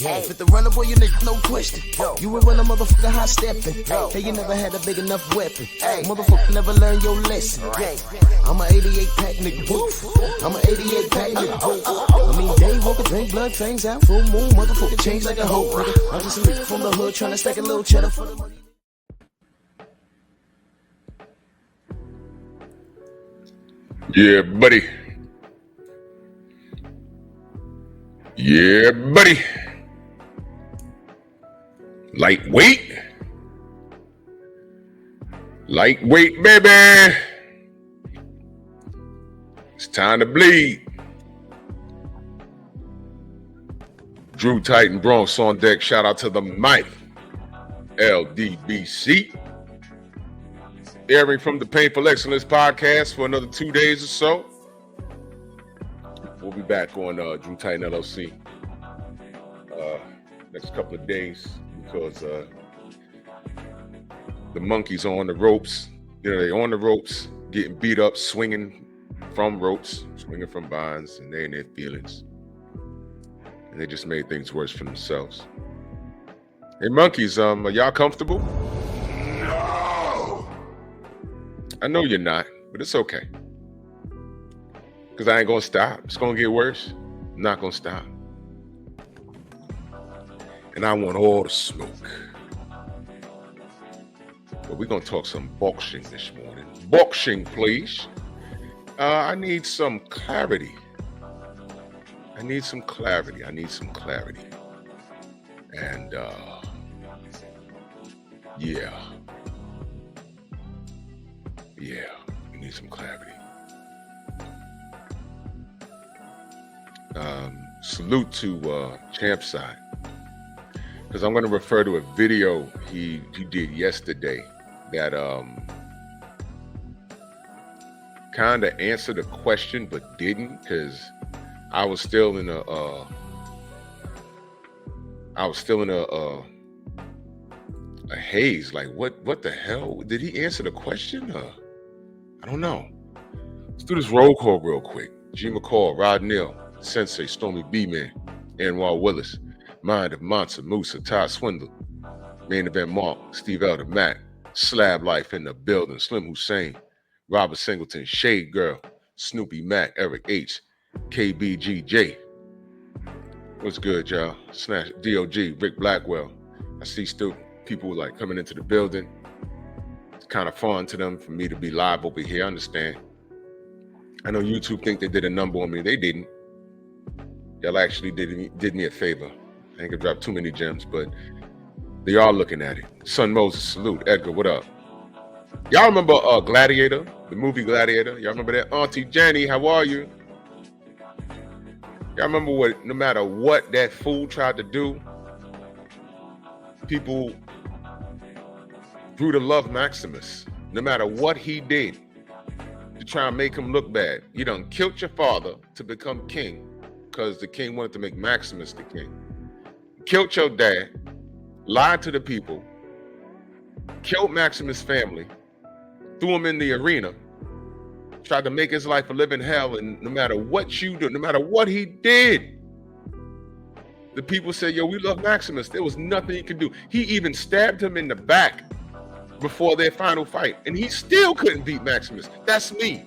Fit the runner, boy, you nigga, no question. You ain't run a motherfucker high stepping. Hey, you never had a big enough weapon. Motherfucker never learned your lesson. I'm a 88 pack nigga, woof. I'm a 88 pack nigga, woof. I mean, day walker, drink blood, fangs out, full moon, motherfucker change like a hoe, nigga. I'm just a nigga from the hood trying to stack a little cheddar for the money. Yeah, buddy. Yeah, buddy. Lightweight. Lightweight, baby. It's time to bleed. Drew Titan Bronx on deck. Shout out to the mic. LDBC. Airing from the Painful Excellence podcast for another 2 days or so. We'll be back on Drew Titan LLC next couple of days because the monkeys are on the ropes. You know, they're on the ropes, getting beat up, swinging from ropes, swinging from bonds, and they're in their feelings. And they just made things worse for themselves. Hey, monkeys, are y'all comfortable? No! I know you're not, but it's okay. Because I ain't going to stop. It's going to get worse. I'm not going to stop. And I want all the smoke. But we're going to talk some boxing this morning. Boxing, please. I need some clarity. I need some clarity. And, yeah, we need some clarity. Salute to Champside, because I'm going to refer to a video he did yesterday that kind of answered a question but didn't, because I was still in a haze. Like, what the hell? Did he answer the question? I don't know. Let's do this roll call real quick. G. McCall, Rod Neal, Sensei, Stormy B-Man, Anwar Willis, Mind of Monster, Musa, Todd Swindle, Main Event Mark, Steve Elder, Matt, Slab Life in the building, Slim Hussein, Robert Singleton, Shade Girl, Snoopy Mac, Eric H, KBGJ. What's good, y'all? Snatch, DOG, Rick Blackwell. I see still people like coming into the building. It's kind of fun to them for me to be live over here. I understand. I know YouTube think they did a number on me. They didn't. Y'all actually did me a favor. I ain't gonna drop too many gems, but they are looking at it. Son Moses, salute. Edgar, what up? Y'all remember Gladiator, the movie Gladiator? Y'all remember that? Auntie Jenny, how are you? Y'all remember what? No matter what that fool tried to do, people grew to love Maximus. No matter what he did to try and make him look bad. You done killed your father to become king because the king wanted to make Maximus the king. Killed your dad, lied to the people, killed Maximus' family, threw him in the arena, tried to make his life a living hell, and no matter what you do, no matter what he did, the people said, yo, we love Maximus. There was nothing he could do. He even stabbed him in the back before their final fight, and he still couldn't beat Maximus. That's me.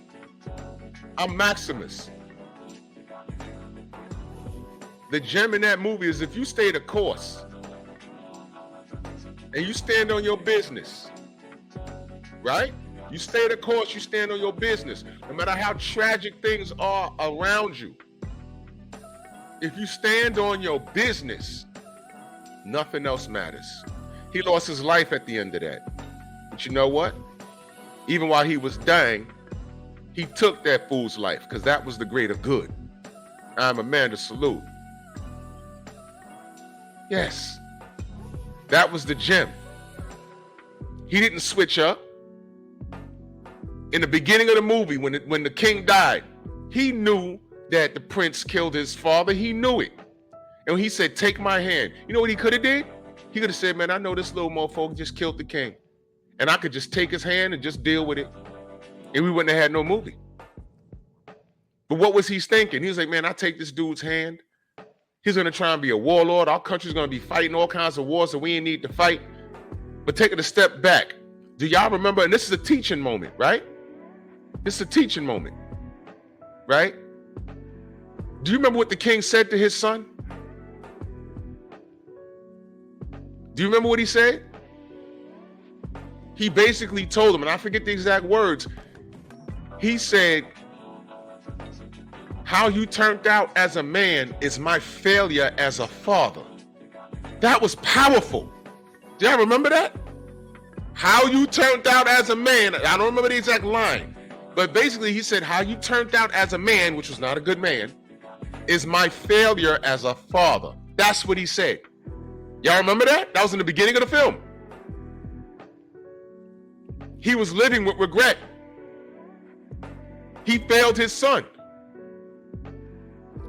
I'm Maximus. The gem in that movie is if you stay the course and you stand on your business, right? You stay the course, you stand on your business. No matter how tragic things are around you, if you stand on your business, nothing else matters. He lost his life at the end of that. But you know what? Even while he was dying, he took that fool's life because that was the greater good. I'm a man to salute. Yes, that was the gem. He didn't switch up. In the beginning of the movie, when the king died, he knew that the prince killed his father. He knew it. And he said, take my hand. You know what he could have did? He could have said, man, I know this little motherfucker just killed the king. And I could just take his hand and just deal with it. And we wouldn't have had no movie. But what was he thinking? He was like, man, I take this dude's hand He's going to try and be a warlord. Our country's going to be fighting all kinds of wars that we ain't need to fight. But taking a step back, do y'all remember? And this is a teaching moment, right? This is a teaching moment, right? Do you remember what the king said to his son? Do you remember what he said? He basically told him, and I forget the exact words. He said, how you turned out as a man is my failure as a father. That was powerful. Do y'all remember that? How you turned out as a man, I don't remember the exact line, but basically he said, how you turned out as a man, which was not a good man, is my failure as a father. That's what he said. Y'all remember that? That was in the beginning of the film. He was living with regret. He failed his son.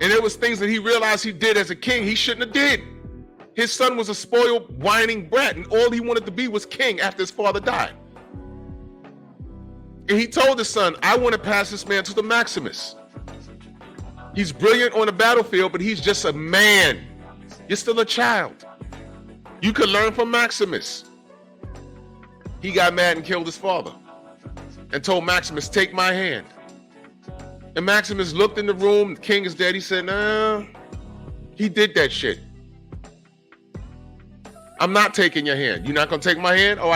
And there was things that he realized he did as a king he shouldn't have did. His son was a spoiled, whining brat, and all he wanted to be was king after his father died. And he told his son, I want to pass this man to the Maximus. He's brilliant on the battlefield, but he's just a man. You're still a child. You could learn from Maximus. He got mad and killed his father and told Maximus, take my hand. And Maximus looked in the room, the king is dead. He said, nah, he did that shit. I'm not taking your hand. You're not going to take my hand? Oh,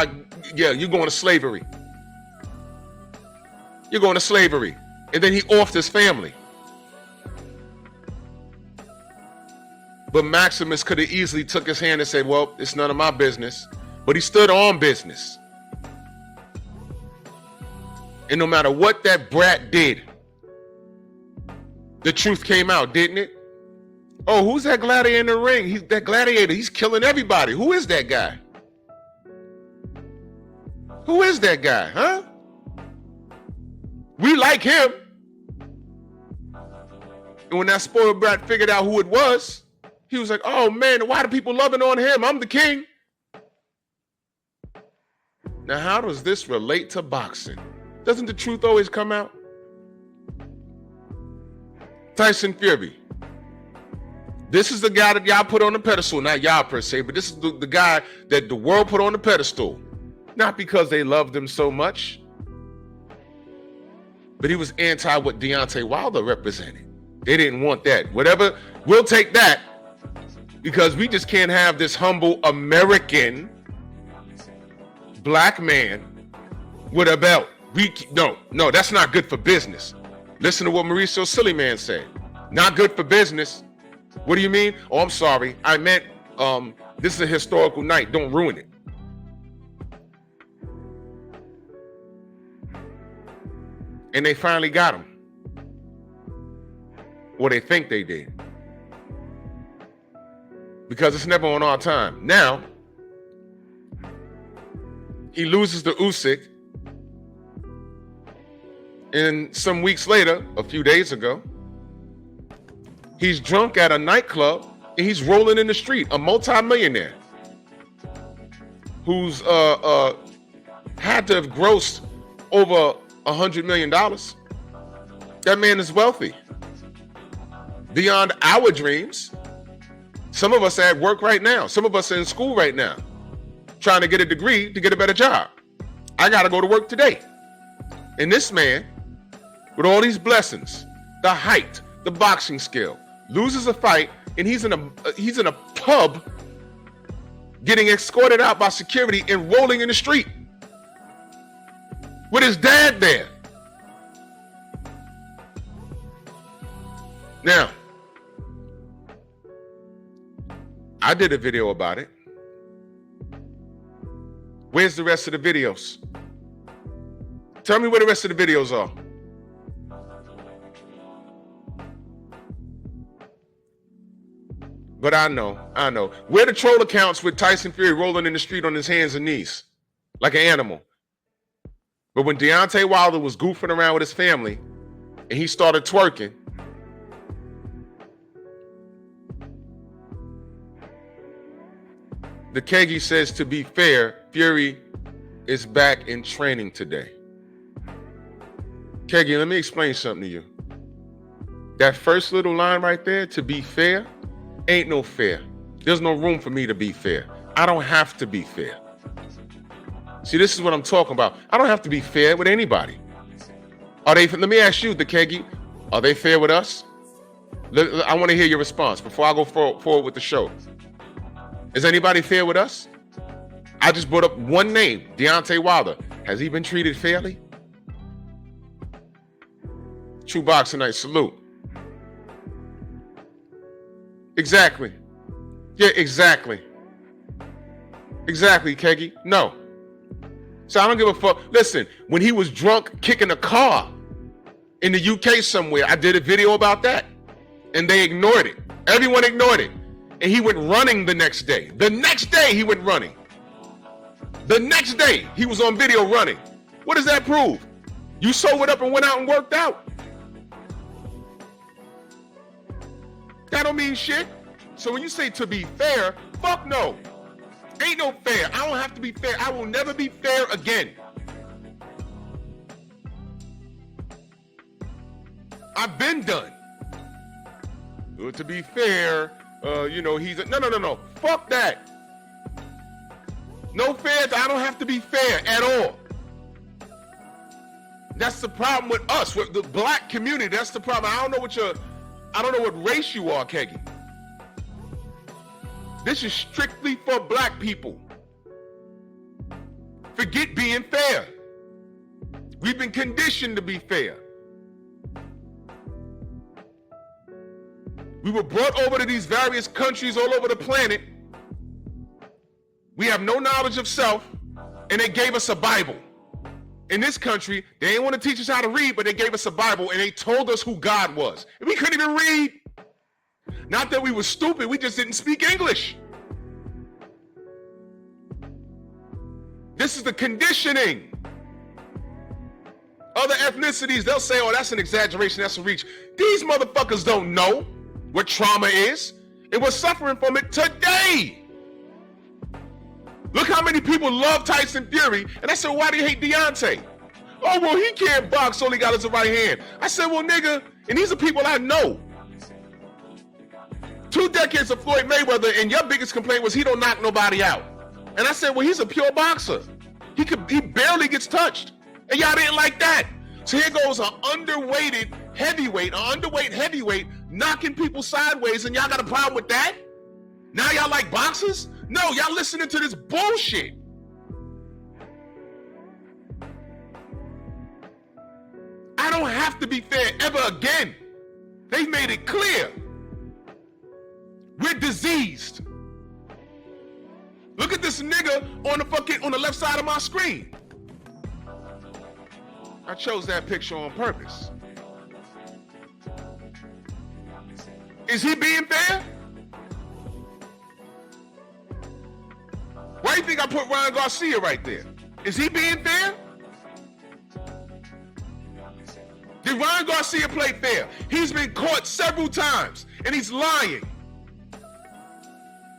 yeah, you're going to slavery. You're going to slavery. And then he offed his family. But Maximus could have easily took his hand and said, well, it's none of my business. But he stood on business. And no matter what that brat did, the truth came out, didn't it? Oh, who's that gladiator in the ring? He's that gladiator. He's killing everybody. Who is that guy? Who is that guy, huh? We like him. And when that spoiled brat figured out who it was, he was like, oh man, why do people loving on him? I'm the king. Now, how does this relate to boxing? Doesn't the truth always come out? Tyson Fury. This is the guy that y'all put on the pedestal. Not y'all per se, but this is the guy that the world put on the pedestal. Not because they loved him so much, but he was anti what Deontay Wilder represented. They didn't want that. Whatever, we'll take that because we just can't have this humble American black man with a belt. No, that's not good for business. Listen to what Mauricio Sillyman said. Not good for business. What do you mean? Oh, I'm sorry. I meant this is a historical night. Don't ruin it. And they finally got him. Or they think they did. Because it's never on our time. Now, he loses to Usyk. And some weeks later, a few days ago, he's drunk at a nightclub and he's rolling in the street, a multi-millionaire who's had to have grossed over $100 million. That man is wealthy. Beyond our dreams. Some of us are at work right now. Some of us are in school right now, trying to get a degree to get a better job. I got to go to work today. And this man, with all these blessings, the height, the boxing skill, loses a fight, and he's in a pub getting escorted out by security and rolling in the street with his dad there. Now, I did a video about it. Where's the rest of the videos? Tell me where the rest of the videos are. But I know. Where the troll accounts with Tyson Fury rolling in the street on his hands and knees like an animal. But when Deontay Wilder was goofing around with his family and he started twerking, the Kegi says, to be fair, Fury is back in training today. Kegi, let me explain something to you. That first little line right there, to be fair, Ain't no fair. There's no room for me to be fair. I don't have to be fair. See, this is what I'm talking about. I don't have to be fair with anybody. Are they? Let me ask you, the Kegi, are they fair with us? I want to hear your response before I go forward with the show. Is anybody fair with us? I just brought up one name, Deontay Wilder. Has he been treated fairly? True Boxing Night, salute. Exactly. Yeah, exactly. Exactly, Kegi. No. So I don't give a fuck. Listen, when he was drunk kicking a car in the UK somewhere, I did a video about that. And they ignored it. Everyone ignored it. And he went running the next day. The next day he went running. The next day he was on video running. What does that prove? You sobered up and went out and worked out. That don't mean shit. So when you say to be fair, fuck no. Ain't no fair. I don't have to be fair. I will never be fair again. I've been done. To be fair, he's no. Fuck that. No fair. I don't have to be fair at all. That's the problem with us, with the black community. That's the problem. I don't know what race you are, Kegi. This is strictly for black people. Forget being fair. We've been conditioned to be fair. We were brought over to these various countries all over the planet. We have no knowledge of self, and they gave us a Bible. In this country, they didn't want to teach us how to read, but they gave us a Bible, and they told us who God was. And we couldn't even read. Not that we were stupid, we just didn't speak English. This is the conditioning. Other ethnicities, they'll say, oh, that's an exaggeration, that's a reach. These motherfuckers don't know what trauma is, and we're suffering from it today. Look how many people love Tyson Fury, and I said, why do you hate Deontay? Oh, well, he can't box, all he got is a right hand. I said, well, nigga, and these are people I know. 2 decades of Floyd Mayweather, and your biggest complaint was he don't knock nobody out. And I said, well, he's a pure boxer. He barely gets touched. And y'all didn't like that. So here goes an underweight heavyweight knocking people sideways, and y'all got a problem with that? Now y'all like boxers? No, y'all listening to this bullshit. I don't have to be fair ever again. They've made it clear. We're diseased. Look at this nigga on the left side of my screen. I chose that picture on purpose. Is he being fair? Why do you think I put Ryan Garcia right there? Is he being fair? Did Ryan Garcia play fair? He's been caught several times, and he's lying.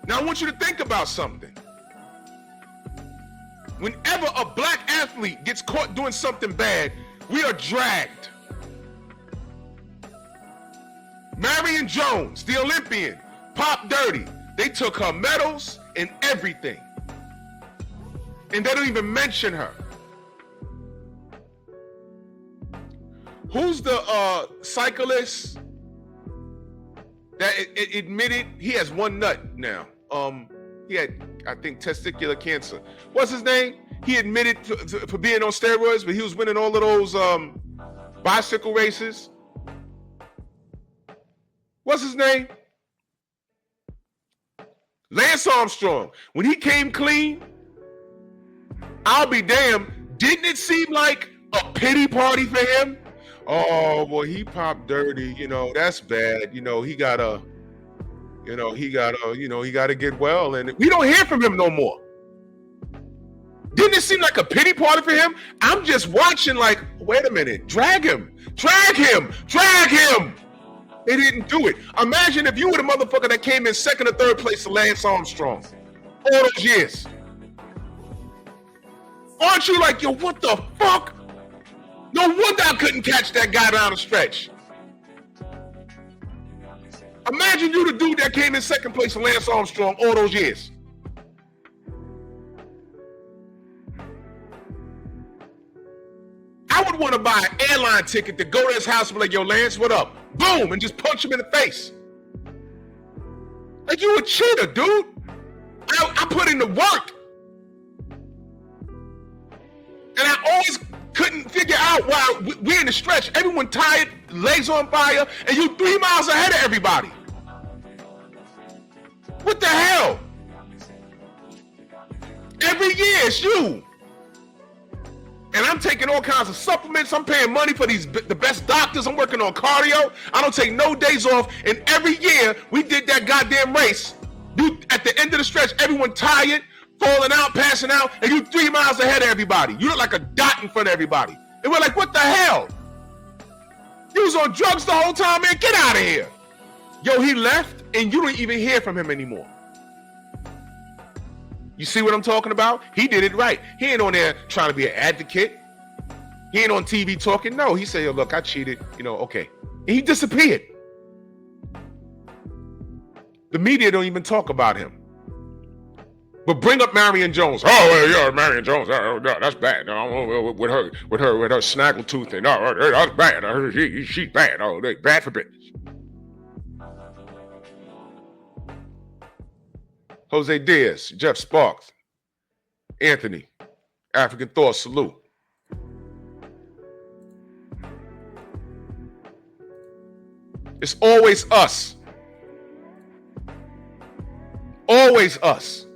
Now I want you to think about something. Whenever a black athlete gets caught doing something bad, we are dragged. Marion Jones, the Olympian, popped dirty. They took her medals and everything. And they don't even mention her. Who's the cyclist that admitted he has one nut now? He had, I think, testicular cancer. What's his name? He admitted for being on steroids, but he was winning all of those bicycle races. What's his name? Lance Armstrong. When he came clean, I'll be damned. Didn't it seem like a pity party for him? Oh, well, he popped dirty. That's bad. He gotta get well. And we don't hear from him no more. Didn't it seem like a pity party for him? I'm just watching like, wait a minute, drag him. They didn't do it. Imagine if you were the motherfucker that came in second or third place to Lance Armstrong all those years. Aren't you like, yo, what the fuck? No wonder I couldn't catch that guy down the stretch. Imagine you the dude that came in second place for Lance Armstrong all those years. I would want to buy an airline ticket to go to his house and be like, yo, Lance, what up? Boom, and just punch him in the face. Like, you a cheater, dude. I put in the work. And I always couldn't figure out why we're in the stretch. Everyone tired, legs on fire, and you 3 miles ahead of everybody. What the hell? Every year it's you. And I'm taking all kinds of supplements. I'm paying money for the best doctors. I'm working on cardio. I don't take no days off. And every year we did that goddamn race. Dude, at the end of the stretch, everyone tired, falling out, passing out, and you 3 miles ahead of everybody. You look like a dot in front of everybody. And we're like, what the hell? You was on drugs the whole time, man. Get out of here. Yo, he left, and you don't even hear from him anymore. You see what I'm talking about? He did it right. He ain't on there trying to be an advocate. He ain't on TV talking. No, he said, yo, look, I cheated. Okay. And he disappeared. The media don't even talk about him. But bring up Marion Jones. Oh, well, yeah, Marion Jones. Oh, no, that's bad. No, with her snaggletooth and that's bad. She's bad. Oh, bad for business. Jose Diaz, Jeff Sparks, Anthony, African Thought, salute. It's always us. Always us.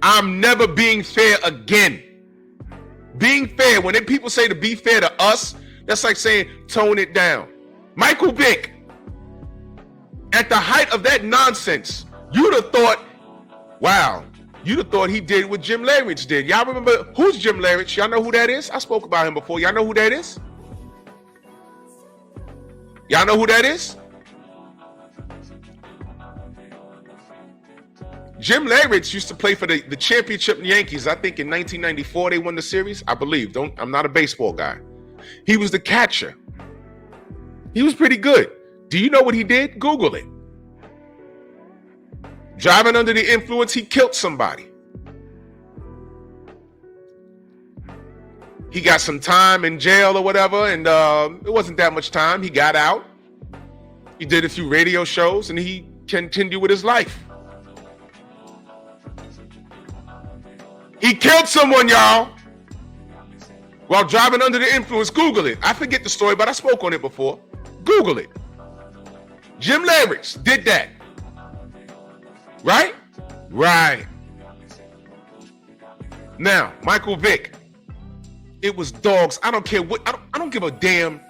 I'm never being fair again. Being fair, when people say to be fair to us, that's like saying tone it down. Michael Vick, at the height of that nonsense, you'd have thought, wow, you'd have thought he did what Jim Larich did. Y'all remember, who's Jim Larich? Y'all know who that is? I spoke about him before. Y'all know who that is? Y'all know who that is? Jim Larich used to play for the championship Yankees. I think in 1994 they won the series. I believe. I'm not a baseball guy. He was the catcher. He was pretty good. Do you know what he did? Google it. Driving under the influence, he killed somebody. He got some time in jail or whatever, and it wasn't that much time. He got out. He did a few radio shows, and he continued with his life. He killed someone, y'all, while driving under the influence. Google it. I forget the story, but I spoke on it before. Google it. Jim Larich did that. Right? Right. Now, Michael Vick. It was dogs. I don't care what. I don't give a damn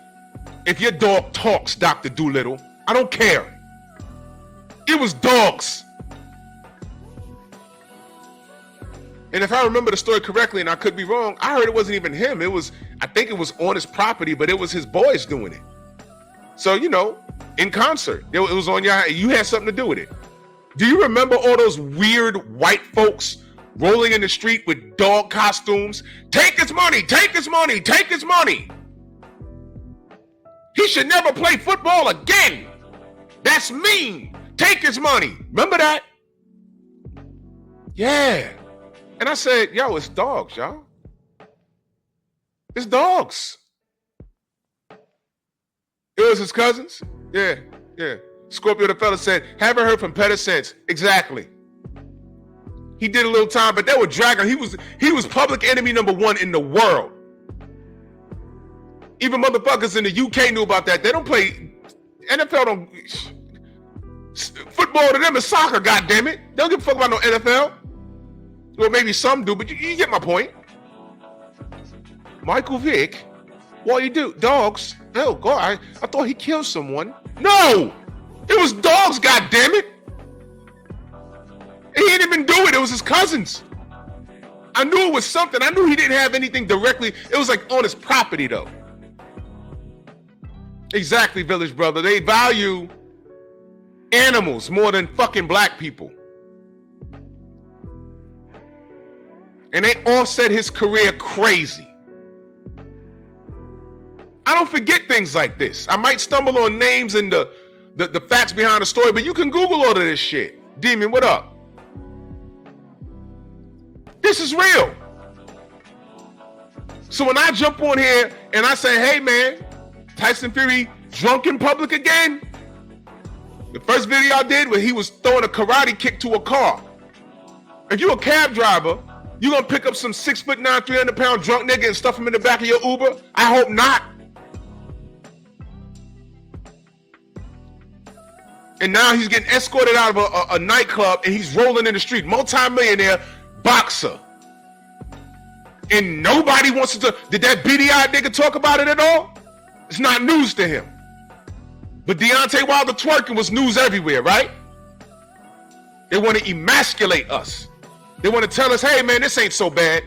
if your dog talks, Dr. Doolittle. I don't care. It was dogs. And if I remember the story correctly, and I could be wrong, I heard it wasn't even him. I think it was on his property, but it was his boys doing it. So, in concert, it was on you had something to do with it. Do you remember all those weird white folks rolling in the street with dog costumes? Take his money, take his money, take his money. He should never play football again. That's mean. Take his money. Remember that? Yeah. And I said, yo, it's dogs, y'all. It's dogs. It was his cousins? Yeah. Scorpio the fella said, haven't heard from Pettis since. Exactly. He did a little time, but they were dragging. He was public enemy number 1 in the world. Even motherfuckers in the UK knew about that. They don't play, NFL don't, football to them is soccer, goddammit. They don't give a fuck about no NFL. Well, maybe some do, but you get my point. Michael Vick, what you do? Dogs? Oh, God, I thought he killed someone. No! It was dogs, goddammit! He didn't even do it. It was his cousins. I knew it was something. I knew he didn't have anything directly. It was like on his property, though. Exactly, Village Brother. They value animals more than fucking black people. And they offset his career crazy. I don't forget things like this. I might stumble on names in the the facts behind the story, but you can Google all of this shit. Demon, what up? This is real. So when I jump on here and I say, hey man, Tyson Fury drunk in public again. The first video I did where he was throwing a karate kick to a car. If you're a cab driver, you gonna pick up some 6'9", 300-pound drunk nigga and stuff him in the back of your Uber? I hope not. And now he's getting escorted out of a nightclub and he's rolling in the street. Multi-millionaire boxer. And nobody wants to. Did that beady-eyed nigga talk about it at all? It's not news to him. But Deontay Wilder twerking was news everywhere, right? They want to emasculate us. They want to tell us, hey man, this ain't so bad.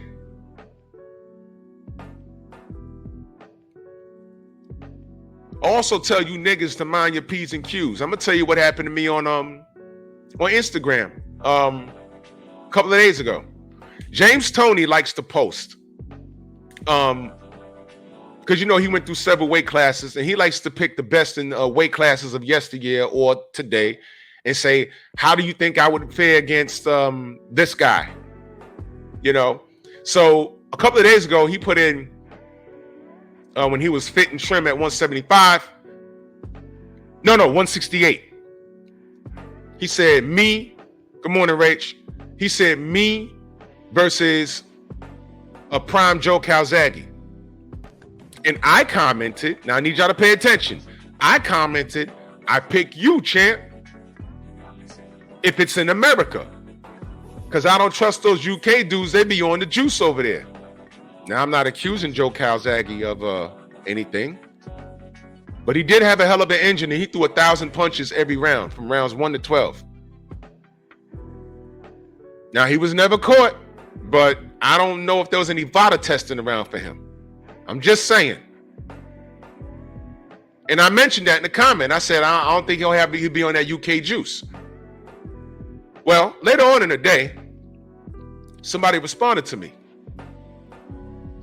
Also tell you niggas to mind your P's and Q's. I'm gonna tell you what happened to me on Instagram a couple of days ago. James Toney likes to post. Because you know he went through several weight classes and he likes to pick the best in weight classes of yesteryear or today and say, how do you think I would fare against this guy? You know, so a couple of days ago he put in when he was fit and trim at 175. No, 168. He said me. Good morning, Rach. He said me versus a prime Joe Calzaghe. And I commented, now I need y'all to pay attention. I commented, I pick you, champ, if it's in America. Because I don't trust those UK dudes. They be on the juice over there. Now, I'm not accusing Joe Calzaghe of anything. But he did have a hell of an engine, and he threw 1,000 punches every round, from rounds 1 to 12. Now, he was never caught, but I don't know if there was any VADA testing around for him. I'm just saying. And I mentioned that in the comment. I said, I don't think he'll be on that UK juice. Well, later on in the day, somebody responded to me.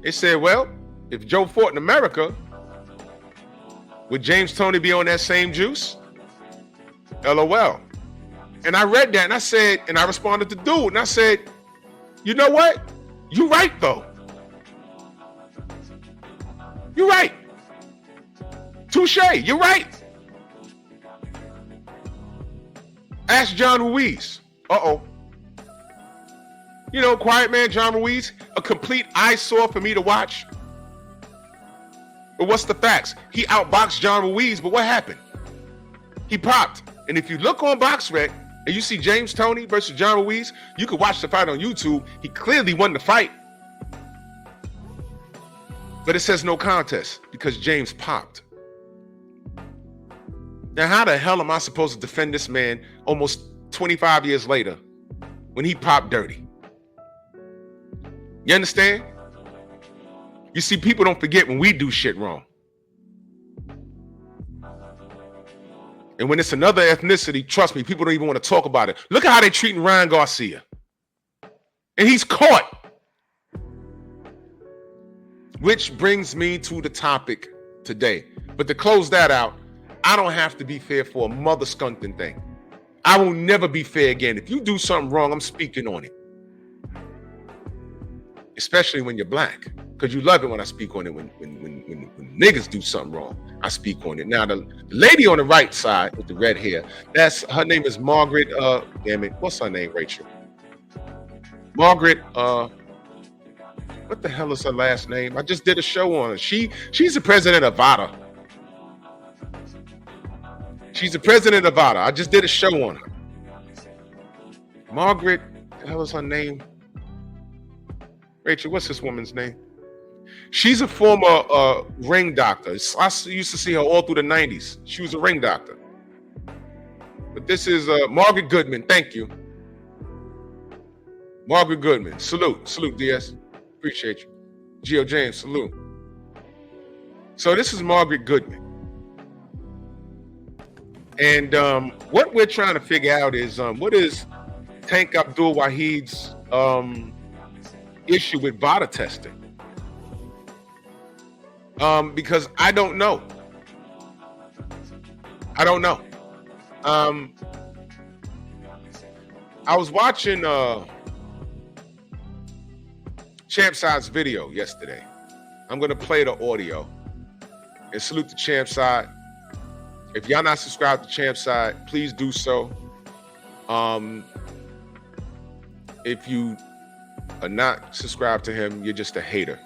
They said, well, if Joe fought in America, would James Toney be on that same juice? LOL. And I read that and I said, and I responded to dude, and I said, you know what? You're right, though. You're right. Touche, you're right. Ask John Ruiz. Uh-oh. You know, quiet man John Ruiz, a complete eyesore for me to watch. But what's the facts? He outboxed John Ruiz, but what happened? He popped. And if you look on BoxRec and you see James Toney versus John Ruiz, you can watch the fight on YouTube. He clearly won the fight. But it says no contest because James popped. Now, how the hell am I supposed to defend this man almost 25 years later when he popped dirty? You understand? You see, people don't forget when we do shit wrong. And when it's another ethnicity, trust me, people don't even want to talk about it. Look at how they're treating Ryan Garcia. And he's caught. Which brings me to the topic today. But to close that out, I don't have to be fair for a mother skunking thing. I will never be fair again. If you do something wrong, I'm speaking on it. Especially when you're black. Because you love it when I speak on it. When niggas do something wrong, I speak on it. Now, the lady on the right side with the red hair, her name is Margaret, damn it, what's her name, Rachel? Margaret, what the hell is her last name? I just did a show on her. She's the president of VADA. She's the president of VADA. I just did a show on her. Margaret, what the hell is her name? Rachel, what's this woman's name? She's a former ring doctor. I used to see her all through the 90s. She was a ring doctor. But this is Margaret Goodman. Thank you. Margaret Goodman. Salute. Salute, DS. Appreciate you. Gio James, salute. So this is Margaret Goodman. And what we're trying to figure out is what is Tank Abdul Whahid's issue with VADA testing? Because I don't know. I don't know. I was watching Champ Side's video yesterday. I'm gonna play the audio and salute the Champ Side. If y'all not subscribed to Champ Side, please do so. If you are not subscribed to him, you're just a hater.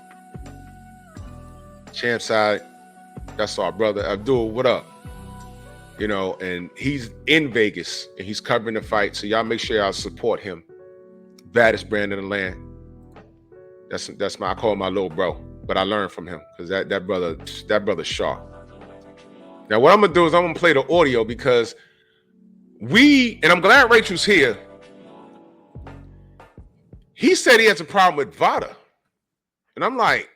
Champ Side, that's our brother Abdul. What up? You know, and he's in Vegas and he's covering the fight. So y'all make sure y'all support him. Baddest brand in the land. That's my, I call him my little bro, but I learned from him because that brother's sharp. Now what I'm gonna do is I'm gonna play the audio because and I'm glad Rachel's here. He said he has a problem with VADA. And I'm like,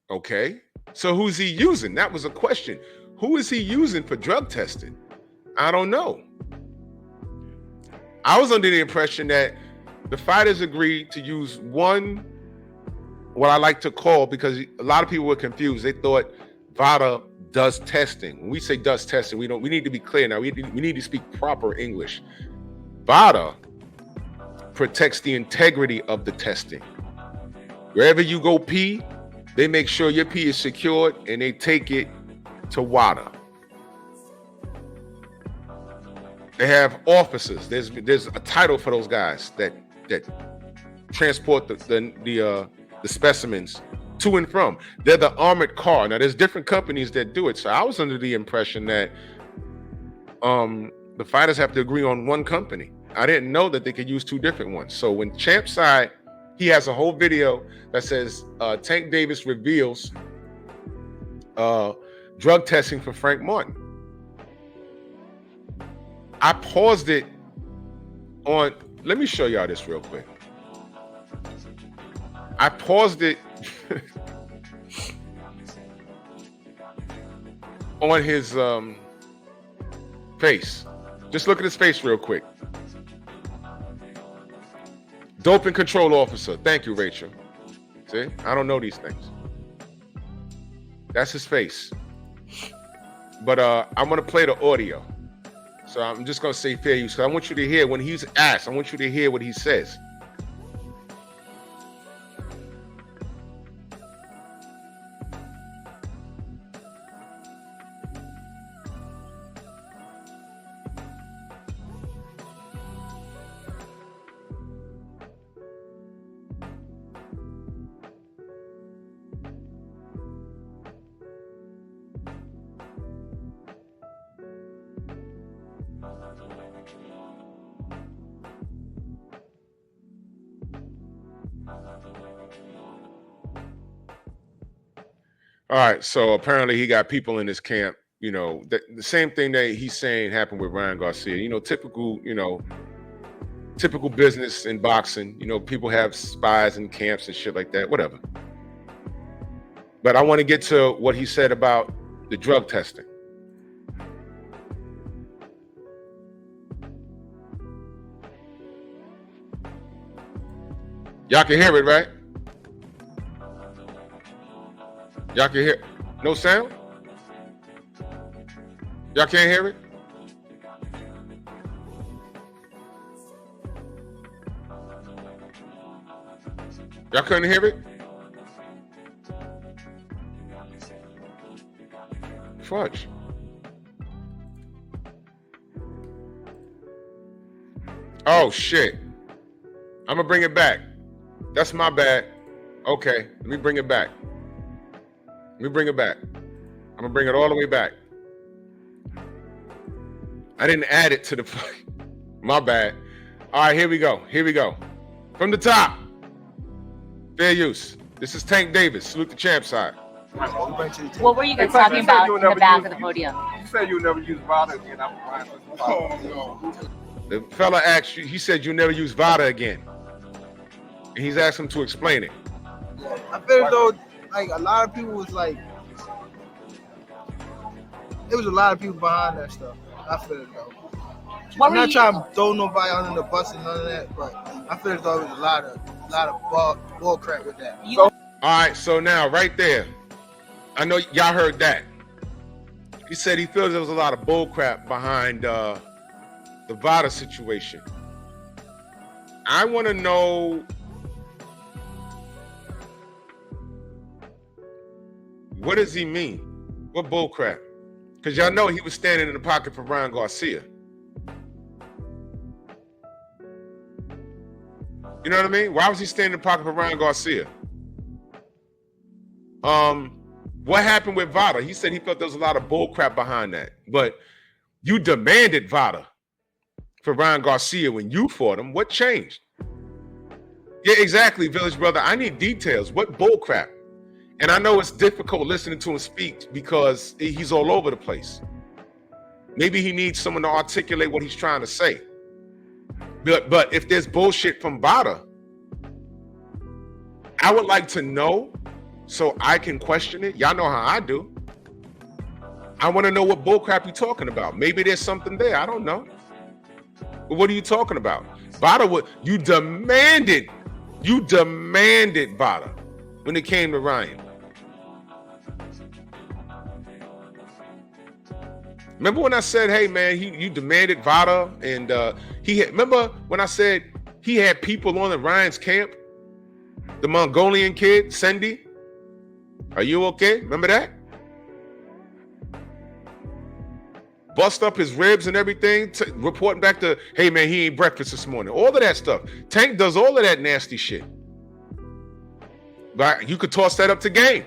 okay, so who's he using? That was a question. Who is he using for drug testing? I don't know. I was under the impression that the fighters agreed to use one, what I like to call, because a lot of people were confused. They thought VADA does testing. When we say does testing, we need to be clear now. We need to speak proper English. VADA protects the integrity of the testing. Wherever you go pee, they make sure your pee is secured and they take it to WADA. They have officers. There's a title for those guys that transport the specimens to and from. They're the armored car. Now there's different companies that do it. So I was under the impression that the fighters have to agree on one company. I didn't know that they could use two different ones. So when Champ Side, he has a whole video that says Tank Davis reveals drug testing for Frank Martin. I paused it on, let me show y'all this real quick. I paused it on his face. Just look at his face real quick. Doping control officer. Thank you, Rachel. See, I don't know these things. That's his face. But I'm gonna play the audio. So I'm just gonna say fair use. So I want you to hear when he's asked. I want you to hear what he says. All right, so apparently he got people in his camp, you know, the same thing that he's saying happened with Ryan Garcia, you know, typical business in boxing, you know, people have spies in camps and shit like that, whatever. But I want to get to what he said about the drug testing. Y'all can hear it, right? Y'all can hear, no sound? Y'all can't hear it? Y'all couldn't hear it? Fudge. Oh shit. I'm gonna bring it back. That's my bad. Okay, let me bring it back. Let me bring it back. I'm gonna bring it all the way back. I didn't add it to the fight. My bad. All right, here we go. Here we go. From the top. Fair use. This is Tank Davis. Salute the Champ Side. What were you guys talking about in the back of the podium? You said you'll never use VADA again. The fella asked you, he said you never use VADA again. And he's asked him to explain it. I feel as though like a lot of people was like, there was a lot of people behind that stuff. I feel as though. I'm not trying to throw nobody under the bus and none of that, but I feel as though there was a lot of bull crap with that. All right, so now right there, I know y'all heard that. He said he feels there was a lot of bull crap behind the VADA situation. I want to know what does he mean? What bull crap? Because y'all know he was standing in the pocket for Ryan Garcia. You know what I mean? Why was he standing in the pocket for Ryan Garcia? What happened with VADA? He said he felt there was a lot of bull crap behind that. But you demanded VADA for Ryan Garcia when you fought him. What changed? Yeah, exactly, Village Brother. I need details. What bull crap? And I know it's difficult listening to him speak because he's all over the place. Maybe he needs someone to articulate what he's trying to say. But if there's bullshit from VADA, I would like to know so I can question it. Y'all know how I do. I want to know what bullcrap you're talking about. Maybe there's something there. I don't know. But what are you talking about? VADA, you demanded VADA when it came to Ryan. Remember when I said, hey man, you demanded VADA, and remember when I said he had people on in Ryan's camp? The Mongolian kid, Sendi? Are you okay? Remember that? Bust up his ribs and everything, reporting back to, hey man, he ate breakfast this morning. All of that stuff. Tank does all of that nasty shit. But you could toss that up to Game.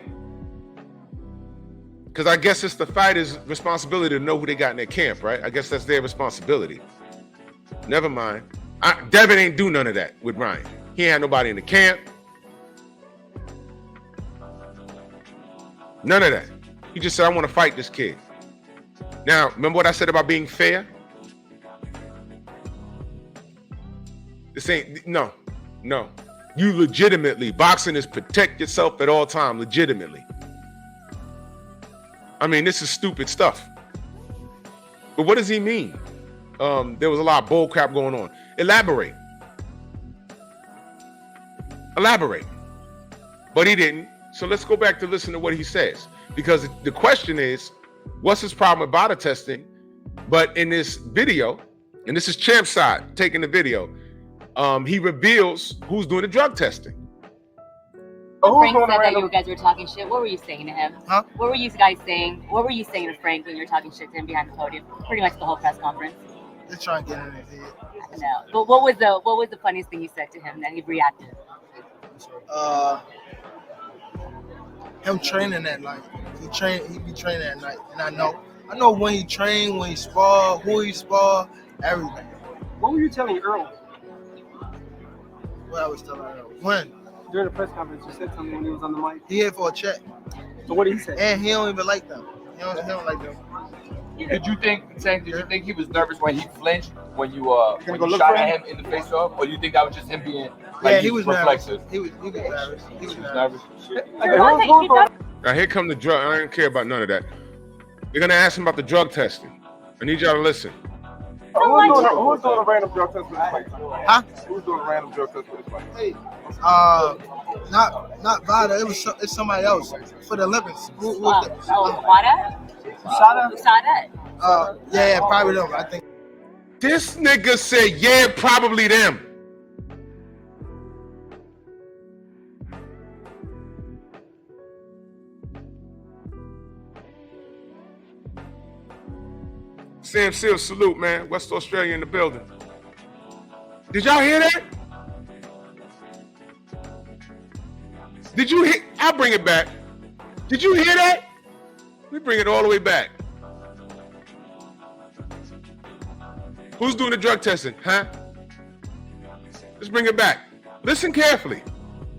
Because I guess it's the fighter's responsibility to know who they got in their camp, right? I guess that's their responsibility. Never mind. Devin ain't do none of that with Ryan. He ain't had nobody in the camp. None of that. He just said, I want to fight this kid. Now, remember what I said about being fair? This ain't, no. You legitimately, boxing is protect yourself at all times, legitimately. I mean, this is stupid stuff. But what does he mean? There was a lot of bull crap going on. Elaborate. But he didn't. So let's go back to listen to what he says. Because the question is, what's his problem with VADA testing? But in this video, and this is Champ's side taking the video, he reveals who's doing the drug testing. Frank said that you guys were talking shit. What were you saying to him? Huh? What were you guys saying? What were you saying to Frank when you were talking shit to him behind the podium? Pretty much the whole press conference. They're trying to get in his head. I know. But what was the funniest thing you said to him that he reacted? Him training at night. He be training at night, and I know when he train, when he spar, who he spar, everything. What were you telling Earl? What I was telling Earl. When? During the press conference, you said something when he was on the mic. He here for a check. So what did he say? And he don't even like them. He don't like them. Did you think he was nervous when he flinched when you shot at him in the face off, or you think that was just him being like he was reflexive? He was nervous. He was Nervous. Now here come the drug. I don't care about none of that. They're gonna ask him about the drug testing. I need y'all to listen. Who's doing a random drug test for this fight? Huh? Who's doing a random drug test for this fight? Hey, not VADA. It's somebody else for the Olympics. Who was it? WADA? USADA? Yeah, probably them. I think. This nigga said, yeah, probably them. Sam Seals, salute, man. West Australia in the building. Did y'all hear that? Did you hear? I'll bring it back. Did you hear that? We bring it all the way back. Who's doing the drug testing, huh? Let's bring it back. Listen carefully.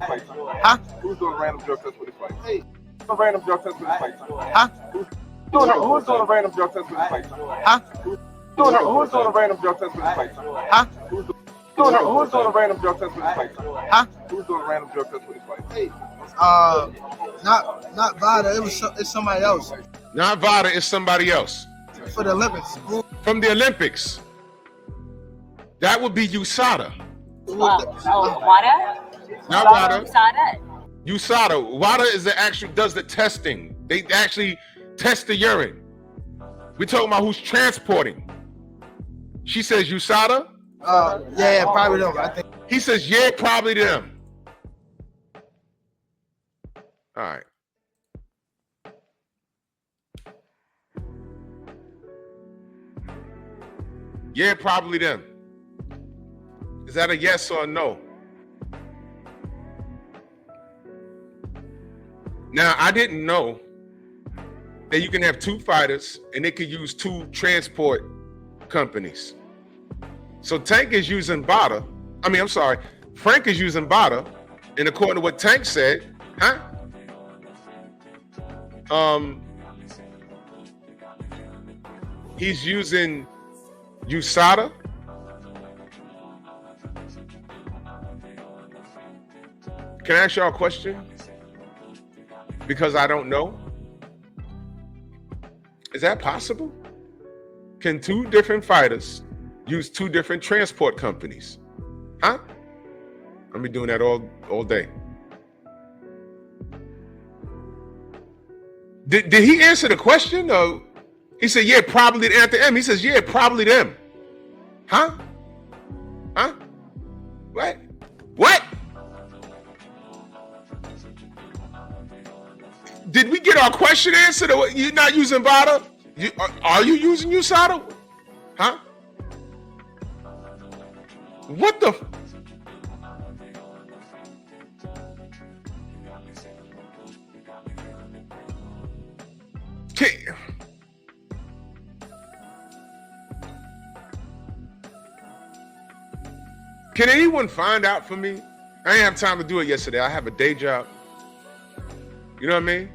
Huh? Who's doing a random drug test for this fight? Hey, a random drug test for this fight. Huh? Who's doing a random drug test for this fight? Huh? Who's doing a random drug test for this fight? Huh? Who's doing a random drug test for this fight? Huh? Who's doing a random drug test for this fight? Hey. Not VADA. It's somebody else. Not VADA, it's somebody else. For the Olympics. From the Olympics. That would be USADA. WADA? Not VADA. USADA? USADA. WADA is does the testing. They actually test the urine. We're talking about who's transporting. She says USADA. Yeah, probably them. I think. He says, yeah, probably them. All right. Yeah, probably them. Is that a yes or a no? Now, I didn't know that you can have two fighters and they could use two transport companies. So Tank is using VADA. Frank is using VADA. And according to what Tank said, he's using USADA. Can I ask y'all a question? Because I don't know. Is that possible? Can two different fighters use two different transport companies? Huh? I'll be doing that all day. Did he answer the question? Or he said, yeah, probably at the end. He says, yeah, probably them. Huh? Huh? What? What? Did we get our question answered? You're not using VADA? Are you using USADA? Huh? What the? Can anyone find out for me? I didn't have time to do it yesterday. I have a day job. You know what I mean?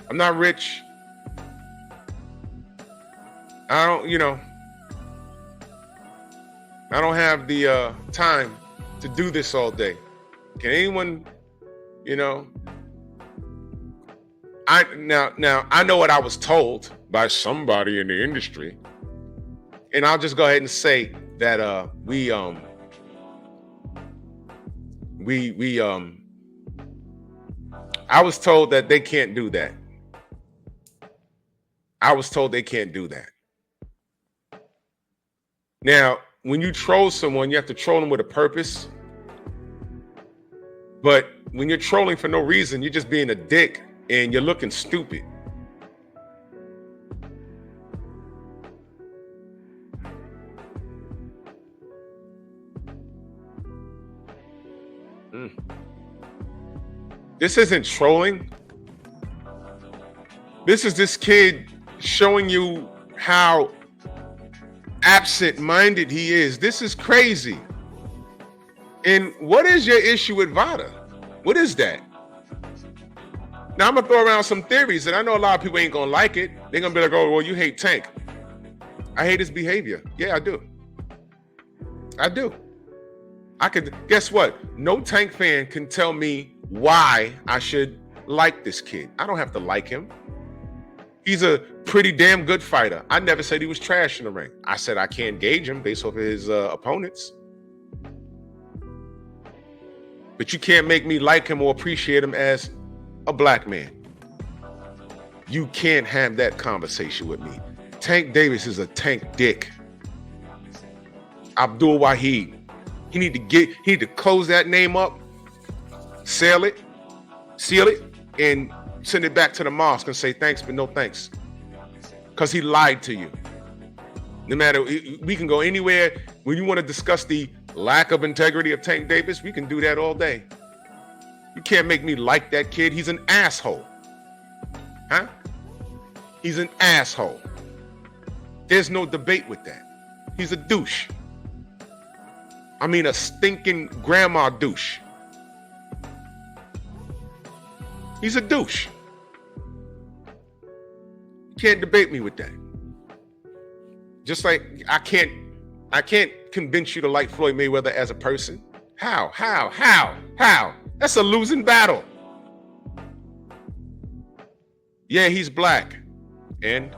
I'm not rich. I don't have the time to do this all day. Can anyone, I know what I was told by somebody in the industry. And I'll just go ahead and say that I was told that they can't do that. I was told they can't do that. Now, when you troll someone, you have to troll them with a purpose. But when you're trolling for no reason, you're just being a dick and you're looking stupid. This isn't trolling. This is this kid showing you how absent-minded he is. This is crazy. And what is your issue with VADA? What is that? Now, I'm going to throw around some theories, and I know a lot of people ain't going to like it. They're going to be like, oh, well, you hate Tank. I hate his behavior. Yeah, I do. I do. Guess what? No Tank fan can tell me why I should like this kid. I don't have to like him. He's a pretty damn good fighter. I never said he was trash in the ring. I said I can't gauge him based off of his opponents. But you can't make me like him or appreciate him as a black man. You can't have that conversation with me. Tank Davis is a tank dick. Abdul Whahid. He need to close that name up, seal it, and send it back to the mosque and say thanks, but no thanks. Because he lied to you. No matter, we can go anywhere. When you want to discuss the lack of integrity of Tank Davis, we can do that all day. You can't make me like that kid. He's an asshole. Huh? He's an asshole. There's no debate with that. He's a douche. I mean, a stinking grandma douche. He's a douche. You can't debate me with that. Just like I can't convince you to like Floyd Mayweather as a person. How? That's a losing battle. Yeah, he's black. And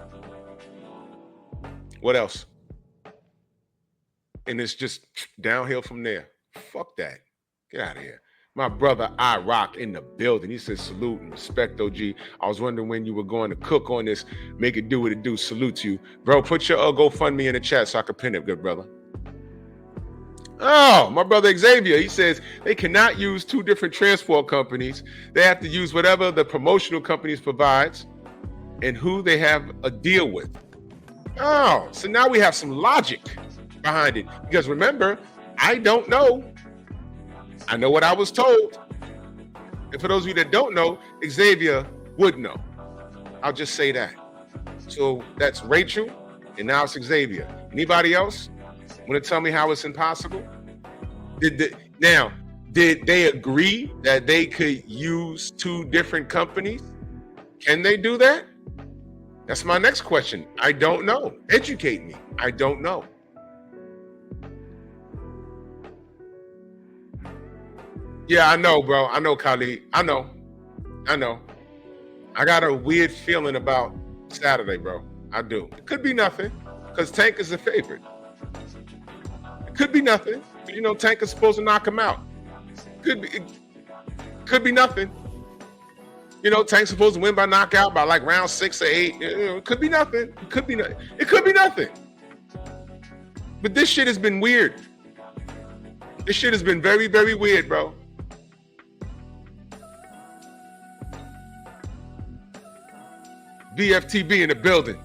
what else? And it's just downhill from there. Fuck that. Get out of here. My brother I Rock in the building. He says salute and respect, OG. I was wondering when you were going to cook on this. Make it do what it do. Salute to you. Bro, put your GoFundMe in the chat so I can pin it, good brother. Oh, my brother Xavier, he says they cannot use two different transport companies. They have to use whatever the promotional companies provides and who they have a deal with. Oh, so now we have some logic behind it. Because remember, I don't know. I know what I was told. And for those of you that don't know, Xavier would know. I'll just say that. So that's Rachel, and now it's Xavier. Anybody else want to tell me how it's impossible? Did they agree that they could use two different companies? Can they do that? That's my next question. I don't know. Educate me. I don't know. Yeah, I know, bro. I know, Khalid. I know. I got a weird feeling about Saturday, bro. I do. It could be nothing, because Tank is a favorite. It could be nothing. You know, Tank is supposed to knock him out. Could be nothing. You know, Tank's supposed to win by knockout by like round 6 or 8. It could be nothing. It could be nothing. But this shit has been weird. This shit has been very, very weird, bro. VFTB in the building.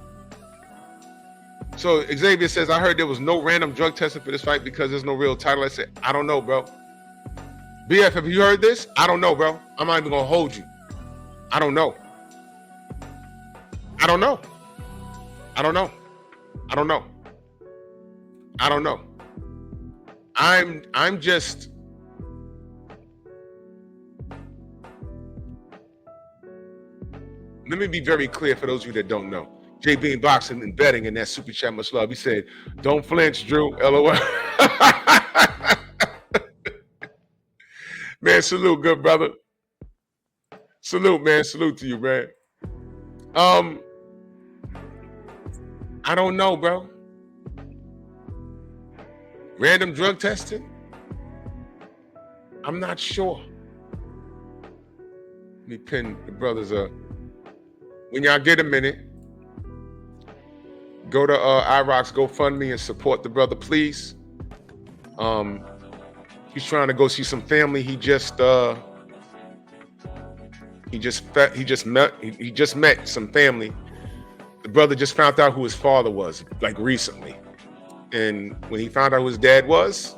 So Xavier says, I heard there was no random drug testing for this fight because there's no real title. I said, I don't know, bro. BF, have you heard this? I don't know, bro. I'm not even gonna hold you. I don't know. I'm just let me be very clear for those of you that don't know. JB in boxing and betting in that super chat, much love. He said, don't flinch, Drew. LOL. Man, salute, good brother. Salute, man. Salute to you, man. I don't know, bro. Random drug testing? I'm not sure. Let me pin the brothers up. When y'all get a minute, go to IROC's GoFundMe and support the brother, please. He's trying to go see some family. He just met some family. The brother just found out who his father was, like recently. And when he found out who his dad was,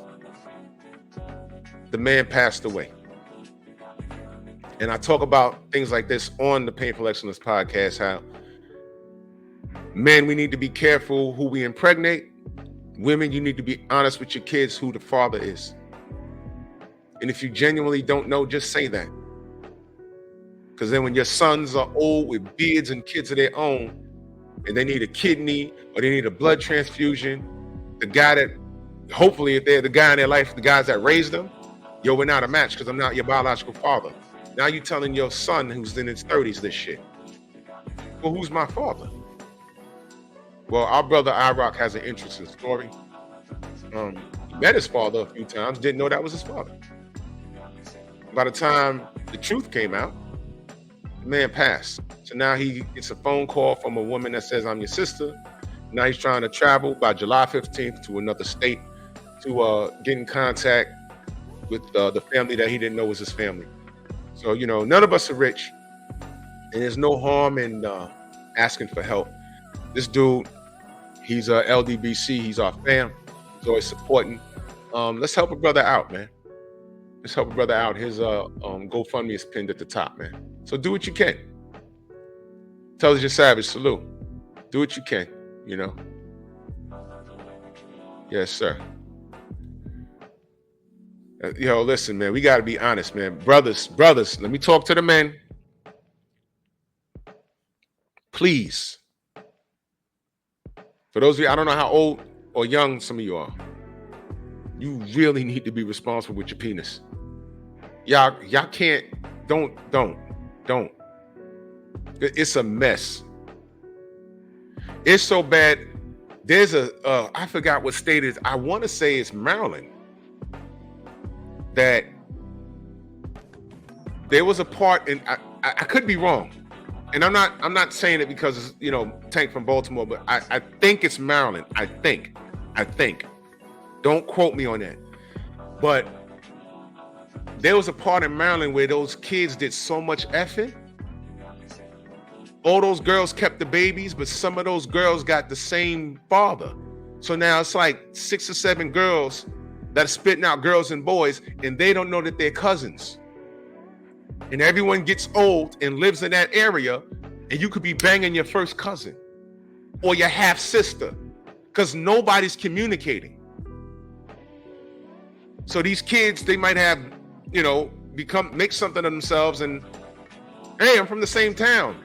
the man passed away. And I talk about things like this on the Painful Excellence podcast, how men, we need to be careful who we impregnate. Women, you need to be honest with your kids who the father is. And if you genuinely don't know, just say that. Because then when your sons are old with beards and kids of their own, and they need a kidney or they need a blood transfusion, the guy that, hopefully if they're the guy in their life, the guys that raised them, yo, we're not a match because I'm not your biological father. Now you're telling your son who's in his 30s this shit. Well, who's my father? Well, our brother IROC has an interesting story. He met his father a few times, didn't know that was his father. By the time the truth came out, the man passed. So now he gets a phone call from a woman that says, I'm your sister. Now he's trying to travel by July 15th to another state to get in contact with the family that he didn't know was his family. So, you know, none of us are rich, and there's no harm in asking for help. This dude, he's a LDBC, he's our fam, he's always supporting. Let's help a brother out, man. Let's help a brother out. His GoFundMe is pinned at the top, man. So do what you can. Tell us your savage, salute. Do what you can, you know. Yes, sir. Yo, listen, man, we got to be honest, man. Brothers, let me talk to the men. Please. For those of you, I don't know how old or young some of you are. You really need to be responsible with your penis. Y'all can't, don't. It's a mess. It's so bad. There's I forgot what state it is. I want to say it's Maryland. That there was a part, and I could be wrong, and I'm not saying it because it's, Tank from Baltimore, but I think it's Maryland. I think. Don't quote me on that. But there was a part in Maryland where those kids did so much effing. All those girls kept the babies, but some of those girls got the same father. So now it's like 6 or 7 girls that are spitting out girls and boys, and they don't know that they're cousins. And everyone gets old and lives in that area, and you could be banging your first cousin or your half sister because nobody's communicating. So these kids, they might have, make something of themselves, and hey, I'm from the same town.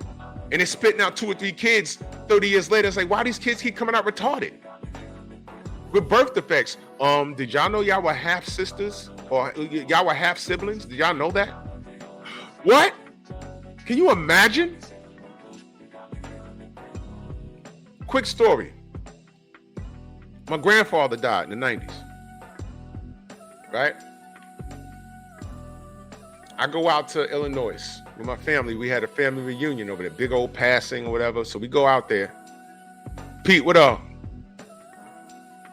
And they're spitting out 2 or 3 kids 30 years later. It's like, why these kids keep coming out retarded? With birth defects. Did y'all know y'all were half sisters or y'all were half siblings? Did y'all know that? What? Can you imagine? Quick story. My grandfather died in the 90s. Right? I go out to Illinois with my family. We had a family reunion over there, big old passing or whatever. So we go out there. Pete, what up?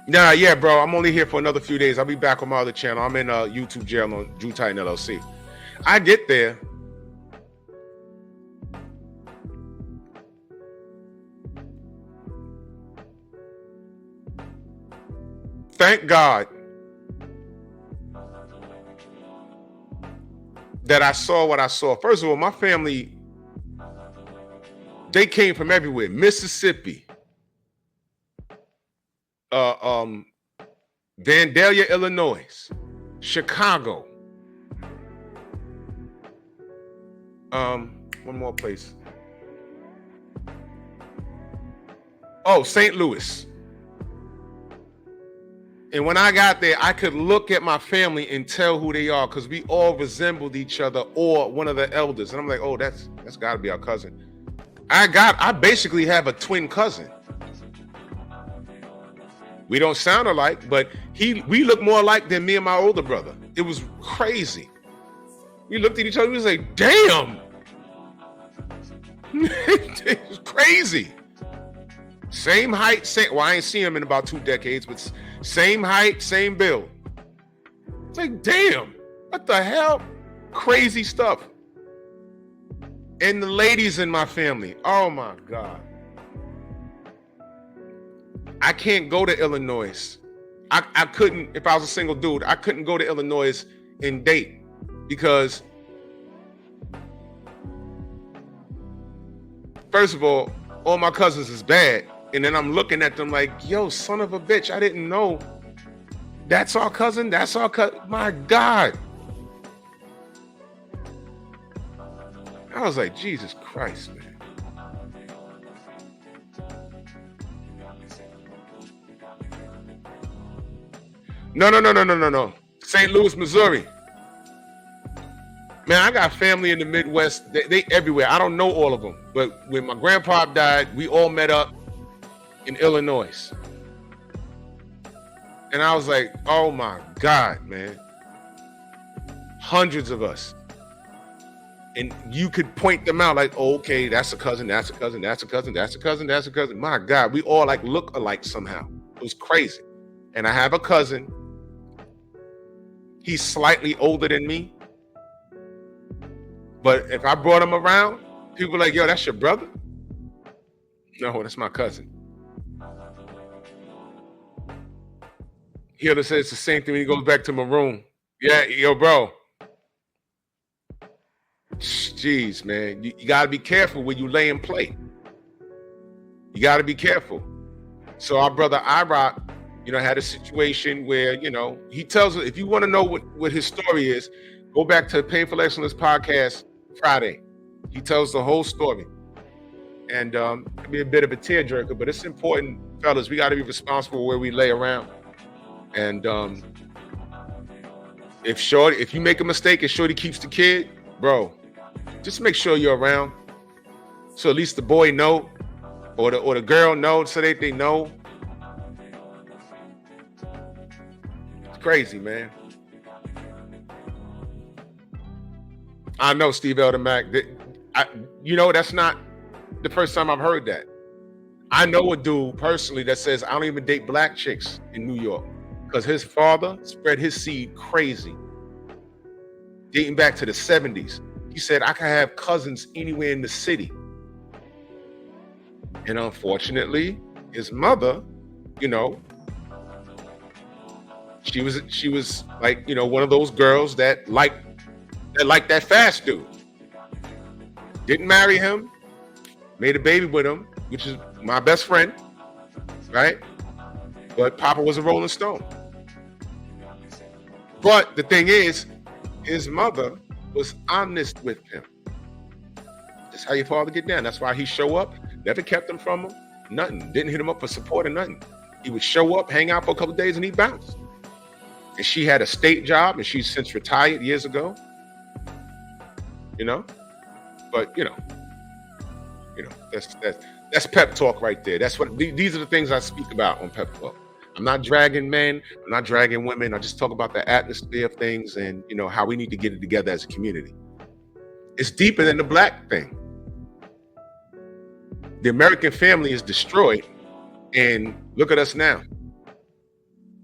Nah, yeah, bro. I'm only here for another few days. I'll be back on my other channel. I'm in YouTube jail on Drew Titan LLC. I get there. Thank God that I saw what I saw. First of all, my family, they came from everywhere. Mississippi, Vandalia, Illinois, Chicago. One more place. Oh, St. Louis. And when I got there, I could look at my family and tell who they are because we all resembled each other or one of the elders. And I'm like, oh, that's got to be our cousin. I basically have a twin cousin. We don't sound alike, but we look more alike than me and my older brother. It was crazy. We looked at each other, we was like, damn. It was crazy. Same height, I ain't seen him in about 2 decades, but same height, same build. It's like, damn, what the hell? Crazy stuff. And the ladies in my family, oh my God. I can't go to Illinois. I couldn't, if I was a single dude, I couldn't go to Illinois and date because first of all my cousins is bad. And then I'm looking at them like, yo, son of a bitch, I didn't know. That's our cousin? That's our cousin? My God. I was like, Jesus Christ, man. No. St. Louis, Missouri. Man, I got family in the Midwest. They everywhere. I don't know all of them. But when my grandpa died, we all met up in Illinois. And I was like, oh my God, man. Hundreds of us. And you could point them out like, oh, okay, that's a cousin, that's a cousin, that's a cousin, that's a cousin, that's a cousin. My God, we all like look alike somehow. It was crazy. And I have a cousin. He's slightly older than me. But if I brought him around, people were like, yo, that's your brother? No, that's my cousin. He'll say it's the same thing when he goes back to Maroon. Yeah, yo, bro. Jeez, man. You got to be careful when you lay and play. You got to be careful. So our brother IROC, had a situation where, he tells us, if you want to know what his story is, go back to Painful Excellence podcast Friday. He tells the whole story. And it'll be a bit of a tearjerker, but it's important, fellas. We got to be responsible where we lay around. And if you make a mistake and Shorty keeps the kid, bro, just make sure you're around. So at least the boy know, or the girl know, so they know. It's crazy, man. I know, Steve Elder Mac. You know, that's not the first time I've heard that. I know a dude personally that says I don't even date black chicks in New York because his father spread his seed crazy, dating back to the 70s. He said I can have cousins anywhere in the city. And unfortunately, his mother, you know, she was like, you know, one of those girls that liked that fast dude. Didn't marry him, made a baby with him, which is my best friend, right? But Papa was a Rolling Stone. But the thing is, his mother was honest with him. That's how your father get down. That's why he show up, never kept him from him, nothing. Didn't hit him up for support or nothing. He would show up, hang out for a couple of days, and he bounced. And she had a state job, and she's since retired years ago. You know? But, you know, that's pep talk right there. That's what these are the things I speak about on pep talk. I'm not dragging men, I'm not dragging women. I just talk about the atmosphere of things and, you know, how we need to get it together as a community. It's deeper than the black thing. The American family is destroyed, and look at us now.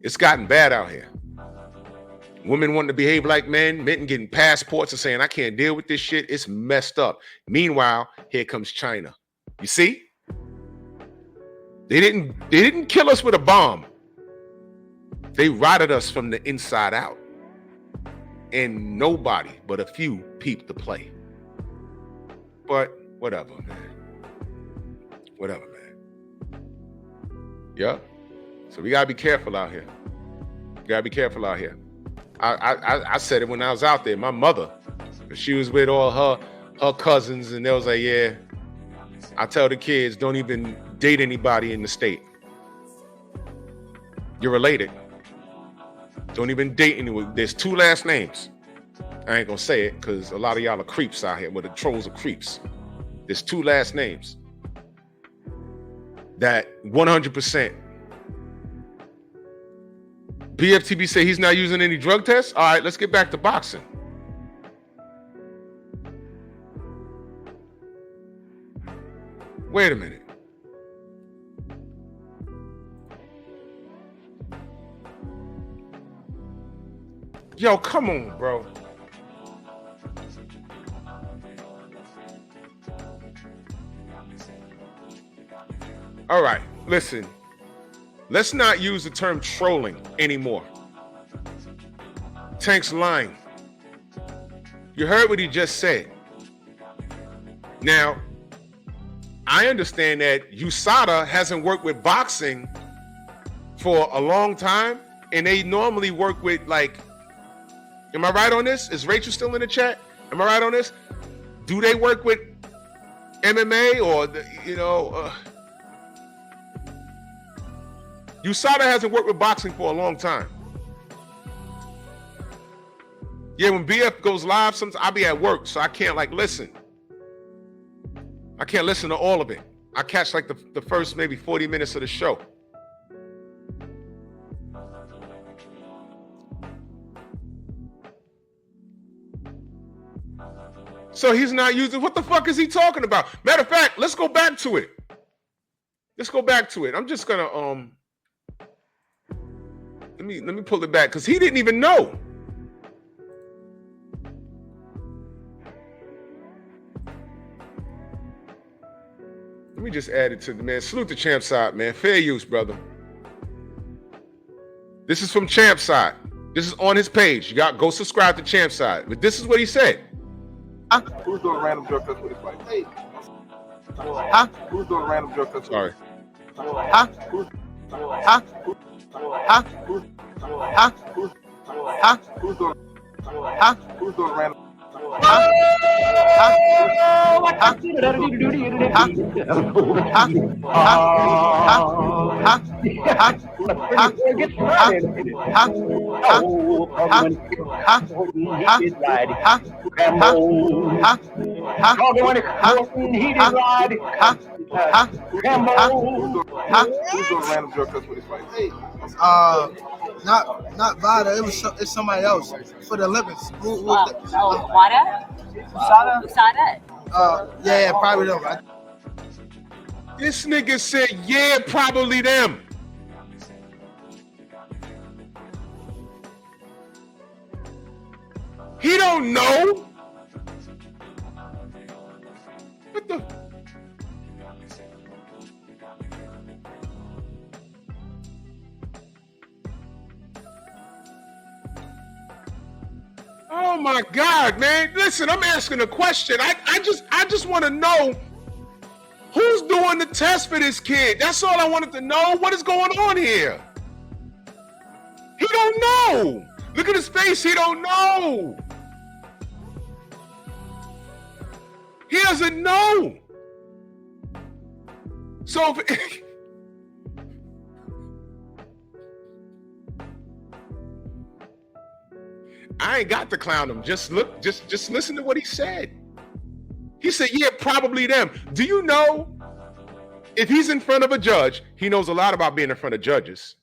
It's gotten bad out here. Women wanting to behave like men getting passports and saying, I can't deal with this shit. It's messed up. Meanwhile, here comes China. You see? They didn't kill us with a bomb. They rotted us from the inside out. And nobody but a few peeped the play. But whatever, man. Whatever, man. Yeah. So we gotta be careful out here. I said it when I was out there. My mother, she was with all her cousins, and they was like, yeah, I tell the kids, don't even date anybody in the state. You're related. Don't even date anyone. There's 2 last names. I ain't gonna say it because a lot of y'all are creeps out here, but the trolls are creeps. There's 2 last names that 100%. BFTB say he's not using any drug tests. All right, let's get back to boxing. Wait a minute. Yo, come on, bro. All right, listen. Let's not use the term trolling anymore. Tank's lying. You heard what he just said. Now, I understand that USADA hasn't worked with boxing for a long time, and they normally work with, like, am I right on this? Is Rachel still in the chat? Am I right on this? Do they work with MMA or, USADA hasn't worked with boxing for a long time. Yeah, when BF goes live, sometimes I'll be at work, so I can't listen. I can't listen to all of it. I catch the first maybe 40 minutes of the show. So he's not using, what the fuck is he talking about? Matter of fact, let's go back to it. I'm just gonna let me pull it back because he didn't even know. Let me just add it to the man. Salute the Champ Side, man. Fair use, brother. This is from Champ Side. This is on his page. You go subscribe to Champ Side. But this is what he said. Who's doing a random drug test with his wife? Hey. Who's doing a random drug test? Sorry. Who's doing a random? Not VADA. It's somebody else for the Olympics. Who was that? WADA? USADA? Yeah, probably them. This nigga said, yeah, probably them. He don't know. What the? Oh my God, man. Listen, I'm asking a question. I just want to know who's doing the test for this kid. That's all I wanted to know. What is going on here? He don't know. Look at his face. He don't know. He doesn't know. So I ain't got to clown him. Just look, just listen to what he said. He said, yeah, probably them. Do you know if he's in front of a judge, he knows a lot about being in front of judges.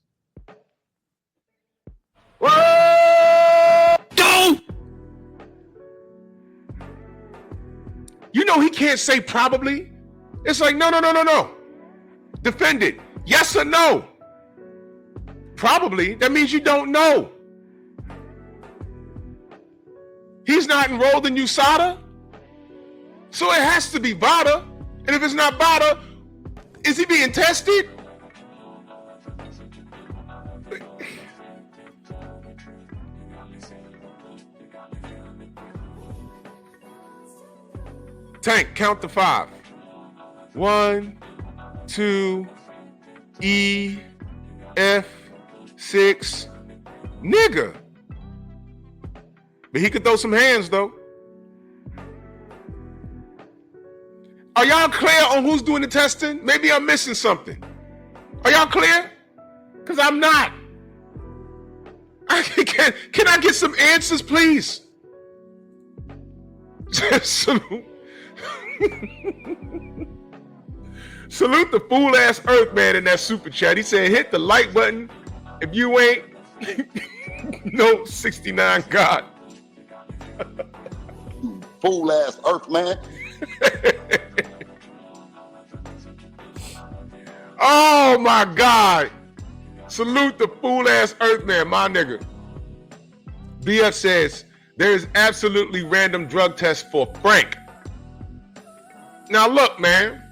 Don't! You know he can't say probably. It's like, no. Defend it. Yes or no? Probably. That means you don't know. He's not enrolled in USADA. So it has to be VADA. And if it's not VADA, is he being tested? Tank, count to 5. 1, 2, E, F, 6. Nigga. But he could throw some hands, though. Are y'all clear on who's doing the testing? Maybe I'm missing something. Are y'all clear? Because I'm not. Can I get some answers, please? Salute the fool-ass Earthman in that super chat. He said, hit the like button if you ain't no 69 God. Fool-ass Earthman. Oh my God. Salute the fool-ass Earthman, my nigga. BF says, there is absolutely random drug tests for Frank. Now look, man.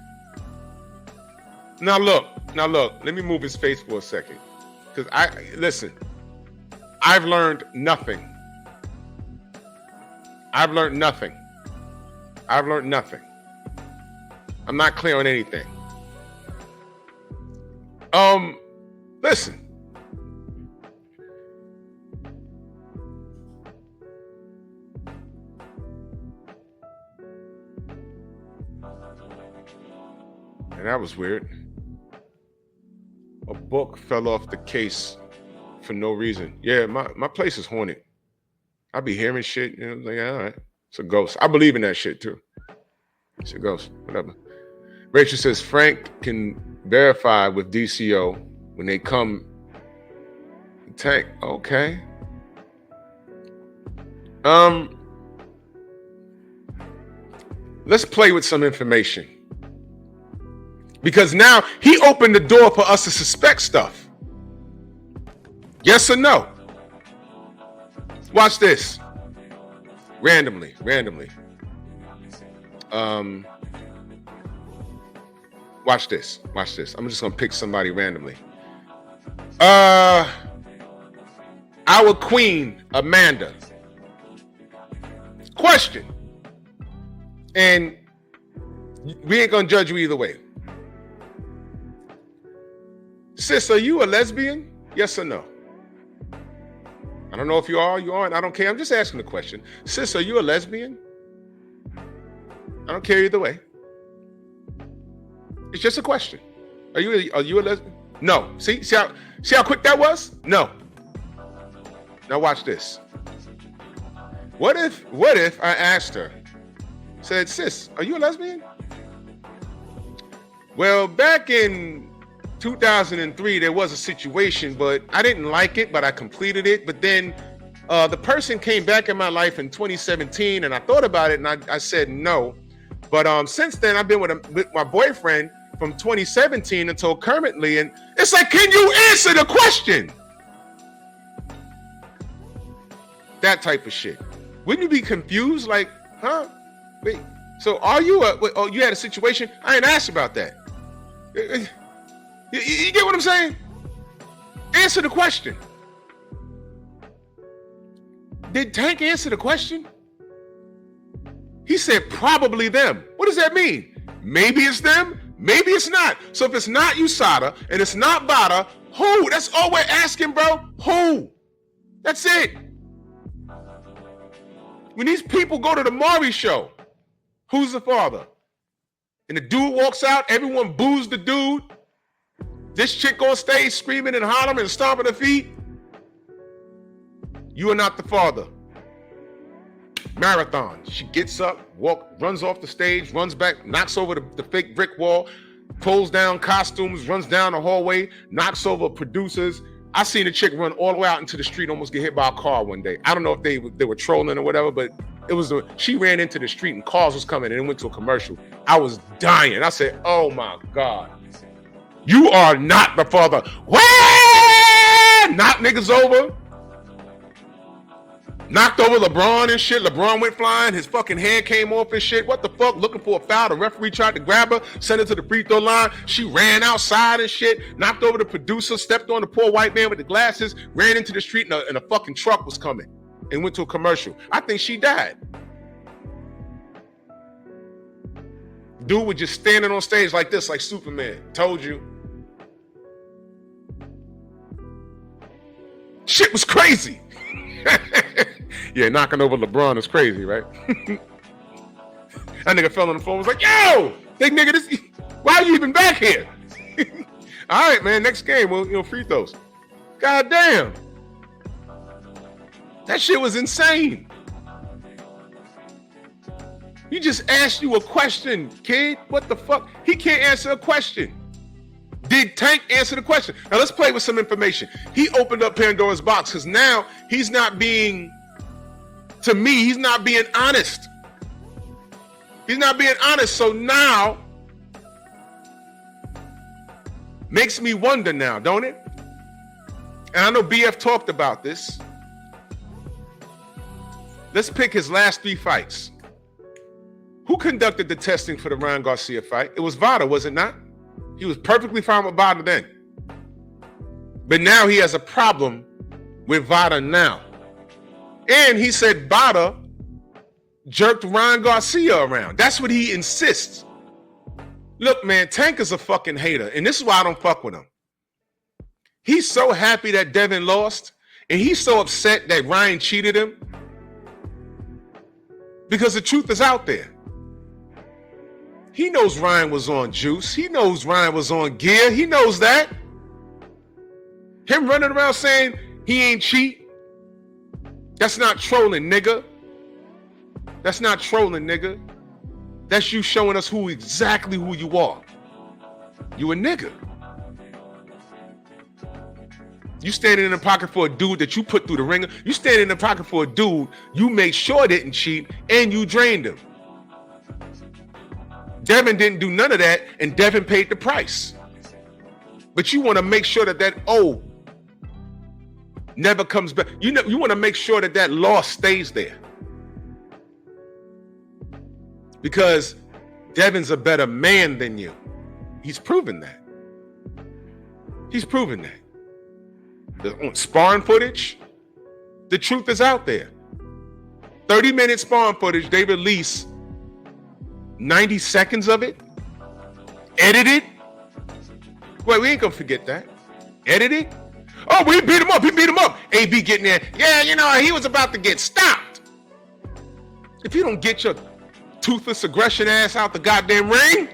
Now look. Let me move his face for a second. Because listen, I've learned nothing. I'm not clear on anything. Listen. And that was weird. A book fell off the case for no reason. Yeah, my place is haunted. I be hearing shit, you know, like, all right, it's a ghost. I believe in that shit too. It's a ghost, whatever. Rachel says Frank can verify with DCO when they come tank. Okay. Let's play with some information. Because now he opened the door for us to suspect stuff. Yes or no? Watch this. Randomly. Watch this. I'm just gonna pick somebody randomly. Our queen, Amanda. Question. And we ain't gonna judge you either way. Sis, are you a lesbian? Yes or no? I don't know if you are, you aren't. I don't care. I'm just asking the question. Sis, are you a lesbian? I don't care either way. It's just a question. Are you a lesbian? No. See how quick that was? No. Now watch this. What if I asked her, said, sis, are you a lesbian? Well, back in 2003, there was a situation, but I didn't like it, but I completed it. But then the person came back in my life in 2017, and I thought about it, and I said no. But since then, I've been with my boyfriend from 2017 until currently, and it's like, can you answer the question? That type of shit. Wouldn't you be confused? Like, huh? Wait, so are you you had a situation? I ain't asked about that. You get what I'm saying? Answer the question. Did Tank answer the question? He said probably them. What does that mean? Maybe it's them, maybe it's not. So if it's not USADA and it's not VADA, who? That's all we're asking, bro. Who? That's it. When these people go to the Maury show, who's the father? And the dude walks out, everyone boos the dude. This chick on stage screaming and hollering and stomping her feet. You are not the father. Marathon. She gets up, runs off the stage, runs back, knocks over the fake brick wall, pulls down costumes, runs down the hallway, knocks over producers. I seen a chick run all the way out into the street, almost get hit by a car one day. I don't know if they were trolling or whatever, but she ran into the street and cars was coming and it went to a commercial. I was dying. I said, oh my God. You are not the father. What? Knocked niggas over. Knocked over LeBron and shit. LeBron went flying. His fucking hand came off and shit. What the fuck? Looking for a foul. The referee tried to grab her, sent her to the free throw line. She ran outside and shit. Knocked over the producer. Stepped on the poor white man with the glasses. Ran into the street and a fucking truck was coming and went to a commercial. I think she died. Dude was just standing on stage like this, like Superman. Told you. Shit was crazy. Yeah, knocking over LeBron is crazy, right? That nigga fell on the phone, was like, yo, big nigga, why are you even back here? All right, man, next game, well, free throws. God damn. That shit was insane. He just asked you a question, kid. What the fuck? He can't answer a question. Did Tank answer the question? Now let's play with some information. He opened up Pandora's box because now he's not being, to me, he's not being honest. He's not being honest. So now, makes me wonder now, don't it? And I know BF talked about this. Let's pick his last 3 fights. Who conducted the testing for the Ryan Garcia fight? It was VADA, was it not? He was perfectly fine with VADA then. But now he has a problem with VADA now. And he said VADA jerked Ryan Garcia around. That's what he insists. Look, man, Tank is a fucking hater. And this is why I don't fuck with him. He's so happy that Devin lost. And he's so upset that Ryan cheated him. Because the truth is out there. He knows Ryan was on juice. He knows Ryan was on gear. He knows that. Him running around saying he ain't cheat. That's not trolling, nigga. That's not trolling, nigga. That's you showing us exactly who you are. You a nigga. You standing in the pocket for a dude that you put through the ringer. You standing in the pocket for a dude you made sure didn't cheat and you drained him. Devin didn't do none of that, and Devin paid the price. But you want to make sure that O never comes back. You want to make sure that loss stays there. Because Devin's a better man than you. He's proven that. He's proven that. The sparring footage, the truth is out there. 30-minute sparring footage, they release 90 seconds of it, edited. Well, we ain't gonna forget that. Edited. Oh, we beat him up. He beat him up. AB getting there. Yeah, he was about to get stopped. If you don't get your toothless aggression ass out the goddamn ring,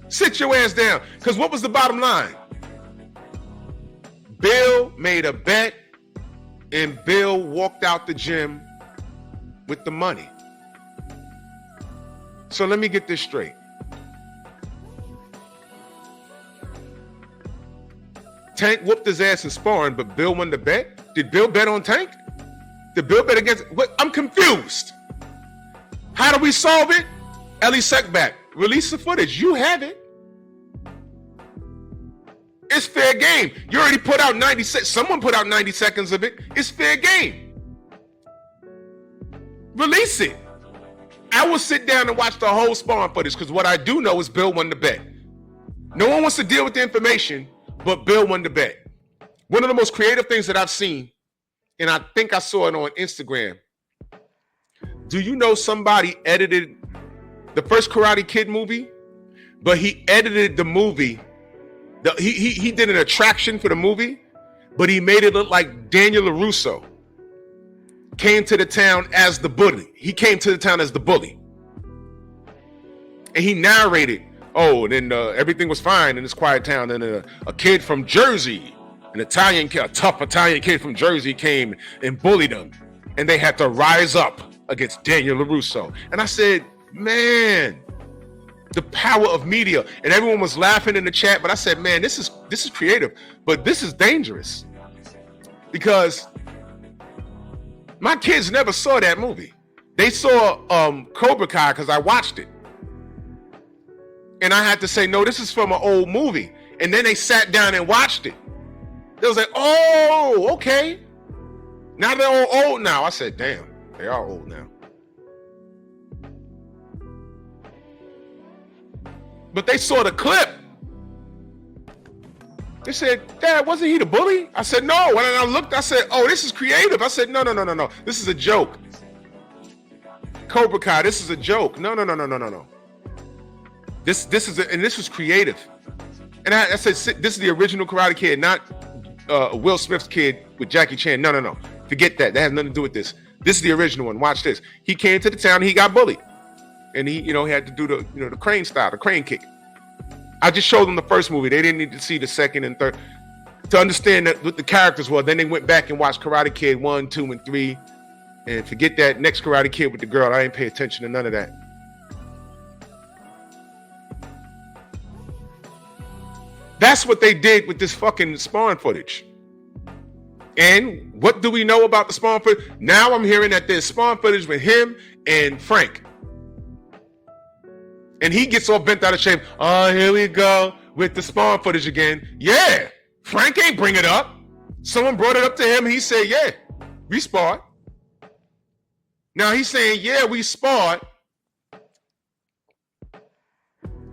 sit your ass down. Because what was the bottom line? Bill made a bet, and Bill walked out the gym with the money. So let me get this straight. Tank whooped his ass in sparring, but Bill won the bet? Did Bill bet on Tank? Did Bill bet against? What? I'm confused. How do we solve it? Ellie Seckback, release the footage. You have it. It's fair game. You already put out 90 seconds. Someone put out 90 seconds of it. It's fair game. Release it. I will sit down and watch the whole sparring footage because what I do know is Bill won the bet. No one wants to deal with the information, but Bill won the bet. One of the most creative things that I've seen, and I think I saw it on Instagram. Do you know somebody edited the first Karate Kid movie, but he edited the movie. He did an attraction for the movie, but he made it look like Daniel LaRusso came to the town as the bully. He came to the town as the bully. And he narrated, oh, and then everything was fine in this quiet town. And a kid from Jersey, a tough Italian kid from Jersey came and bullied them. And they had to rise up against Daniel LaRusso. And I said, man, the power of media. And everyone was laughing in the chat, but I said, man, this is creative, but this is dangerous because my kids never saw that movie. They saw Cobra Kai because I watched it. And I had to say, no, this is from an old movie. And then they sat down and watched it. They was like, oh, okay. Now they're all old now. I said, damn, they are old now. But they saw the clip. They said, Dad, wasn't he the bully? I said, no. When I looked, I said, oh, this is creative. I said, no. This is a joke. Cobra Kai, this is a joke. No. This was creative. And I said, this is the original Karate Kid, not Will Smith's kid with Jackie Chan. No. Forget that. That has nothing to do with this. This is the original one. Watch this. He came to the town, he got bullied. And he had to do the crane style, the crane kick. I just showed them the first movie. They didn't need to see the second and third to understand that what the characters were. Then they went back and watched Karate Kid 1, 2, and 3. And forget that next Karate Kid with the girl. I ain't pay attention to none of that. That's what they did with this fucking sparring footage. And what do we know about the sparring footage? Now I'm hearing that there's sparring footage with him and Frank. And he gets all bent out of shape. Oh, here we go with the sparring footage again. Yeah, Frank ain't bring it up. Someone brought it up to him. He said, yeah, we sparred. Now he's saying, yeah, we sparred.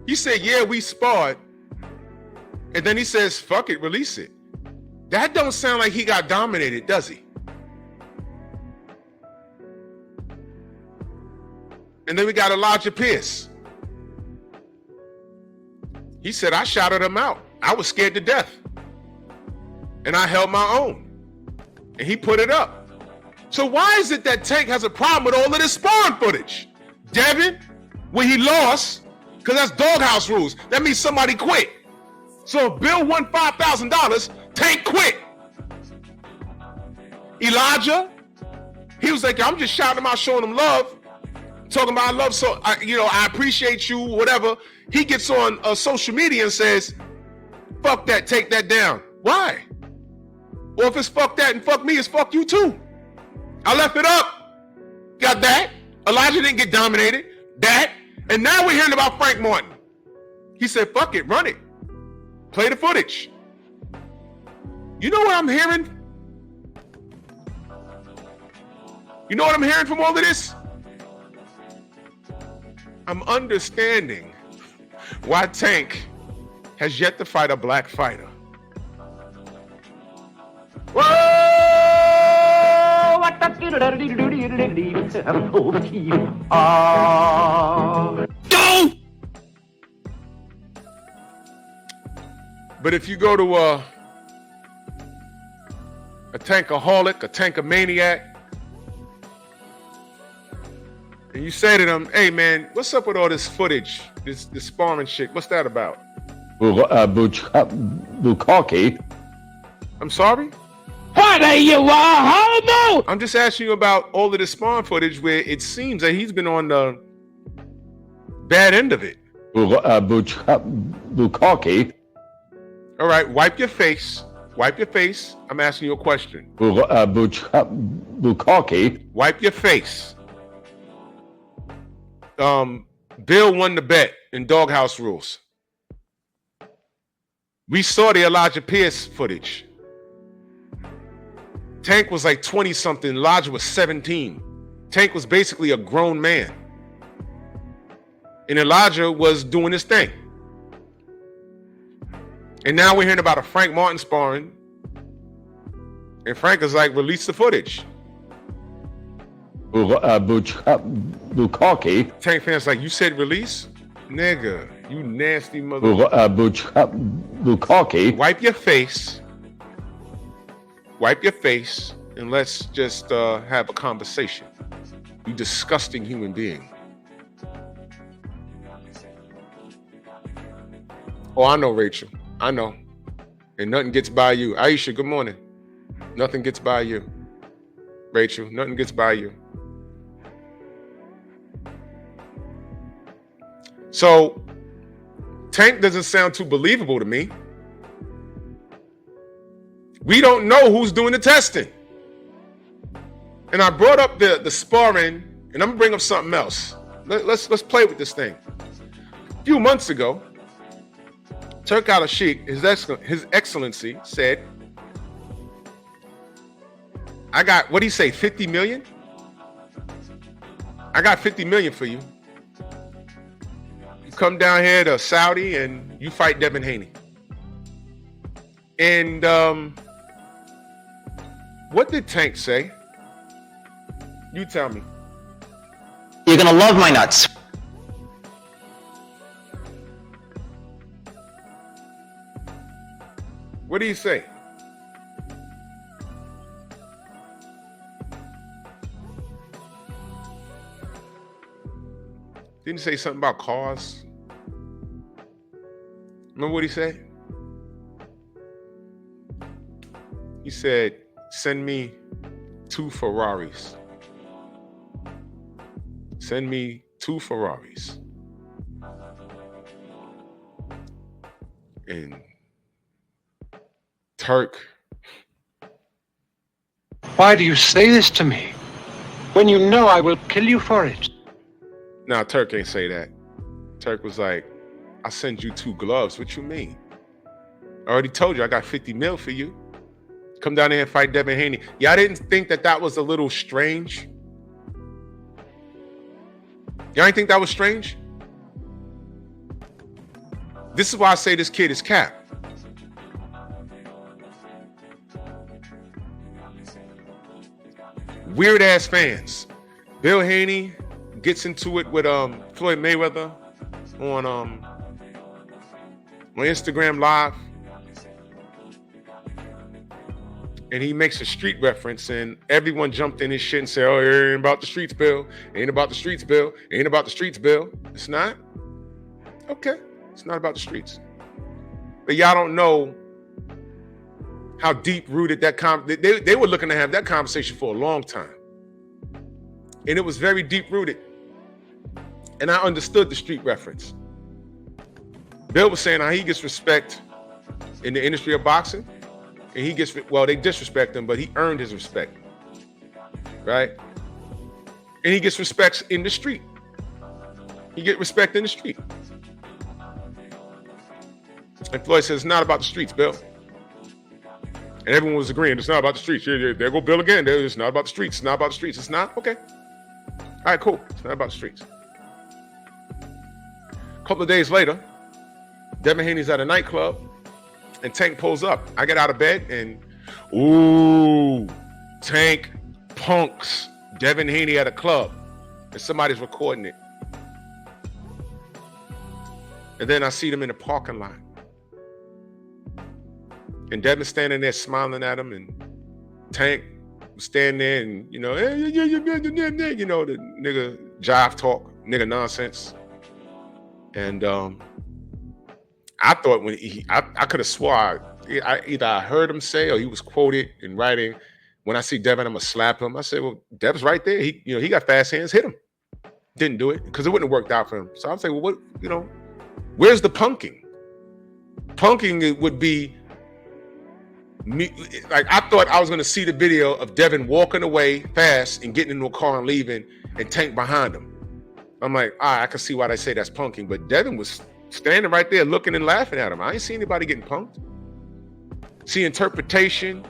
He said, yeah, we sparred. And then he says, fuck it, release it. That don't sound like he got dominated, does he? And then we got Elijah Pierce. He said, I shouted him out. I was scared to death. And I held my own. And he put it up. So why is it that Tank has a problem with all of this sparring footage? Devin, when he lost, because that's doghouse rules, that means somebody quit. So if Bill won $5,000, Tank quit. Elijah, he was like, I'm just shouting him out, showing him love. Talking about I love, so I appreciate you, whatever. He gets on social media and says, fuck that, take that down. Why? Or if it's fuck that and fuck me, it's fuck you too. I left it up. Got that. Elijah didn't get dominated. That. And now we're hearing about Frank Martin. He said, fuck it, run it. Play the footage. You know what I'm hearing? You know what I'm hearing from all of this? I'm understanding why Tank has yet to fight a black fighter. Whoa! What the Go! But if you go to a tankaholic, a tankamaniac, and you say to them, hey man, what's up with all this footage, this sparring shit? What's that about? Bukaki. I'm sorry? What are you, homo? I'm just asking you about all of this sparring footage where it seems that he's been on the bad end of it. Bukaki. All right, wipe your face Wipe your face. I'm asking you a question. Bukaki. Wipe your face. Bill won the bet in Doghouse Rules. We saw the Elijah Pierce footage. Tank was like 20-something. Elijah was 17. Tank was basically a grown man. And Elijah was doing his thing. And now we're hearing about a Frank Martin sparring. And Frank is like, release the footage. Bukaki. Tank fans like, you said release? Nigga, you nasty mother. Bukaki. Wipe your face. Wipe your face. And let's just have a conversation. You disgusting human being. Oh, I know, Rachel. I know. And nothing gets by you. Aisha, good morning. Nothing gets by you. Rachel, nothing gets by you. So, Tank doesn't sound too believable to me. We don't know who's doing the testing. And I brought up the sparring, and I'm gonna bring up something else. Let's play with this thing. A few months ago, Turk al-Sheikh, His Excellency, said, I got, what'd he say, 50 million? I got 50 million for you. You come down here to Saudi and you fight Devin Haney. And what did Tank say? You tell me. You're gonna love my nuts. What do you say? Didn't he say something about cars? Remember what he said? He said, send me 2 Ferraris. Send me 2 Ferraris. And Turk. Why do you say this to me when you know I will kill you for it? Nah, Turk ain't say that. Turk was like, I send you 2 gloves. What you mean? I already told you I got 50 mil for you. Come down here and fight Devin Haney. Y'all didn't think that was a little strange? Y'all didn't think that was strange? This is why I say this kid is cap. Weird ass fans. Bill Haney gets into it with Floyd Mayweather on Instagram Live. And he makes a street reference, and everyone jumped in his shit and said, oh, it ain't about the streets, Bill. It ain't about the streets, Bill. It ain't about the streets, Bill. It's not? Okay. It's not about the streets. But y'all don't know how deep-rooted that they were looking to have that conversation for a long time. And it was very deep-rooted. And I understood the street reference. Bill was saying how he gets respect in the industry of boxing. And he gets, well, they disrespect him, but he earned his respect. Right? And he gets respect in the street. He get respect in the street. And Floyd says, it's not about the streets, Bill. And everyone was agreeing, it's not about the streets. There go Bill again. It's not about the streets. It's not about the streets. It's not? Okay. All right, cool. It's not about the streets. A couple of days later, Devin Haney's at a nightclub, and Tank pulls up. I get out of bed, and ooh, Tank punks Devin Haney at a club, and somebody's recording it. And then I see them in the parking lot. And Devin's standing there smiling at him, and Tank was standing there, and you know, the nigga jive talk, nigga nonsense. And I thought when I could have swore I either I heard him say or he was quoted in writing. When I see Devin, I'm gonna slap him. I said, well, Dev's right there. He got fast hands. Hit him. Didn't do it because it wouldn't have worked out for him. So I'm saying, well, what, where's the punking? Punking would be Like I thought I was gonna see the video of Devin walking away fast and getting into a car and leaving, and Tank behind him. I'm like, I can see why they say that's punking, but Devin was standing right there looking and laughing at him. I ain't see anybody getting punked. See, interpretation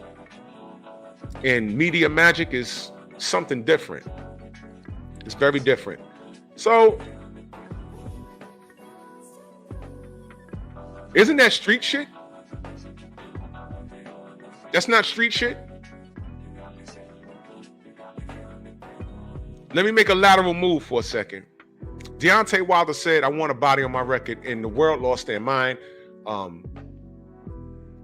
and media magic is something different. It's very different. So, isn't that street shit? That's not street shit? Let me make a lateral move for a second. Deontay Wilder said, I want a body on my record, and the world lost their mind.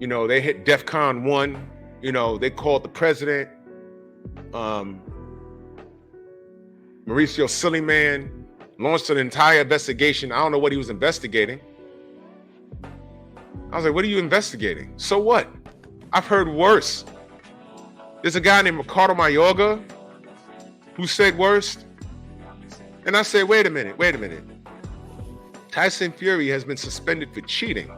You know, they hit DEFCON 1. You know, they called the president. Mauricio Sillyman launched an entire investigation. I don't know what he was investigating. I was like, what are you investigating? So what? I've heard worse. There's a guy named Ricardo Mayorga who said worse. And I said, wait a minute. Tyson Fury has been suspended for cheating.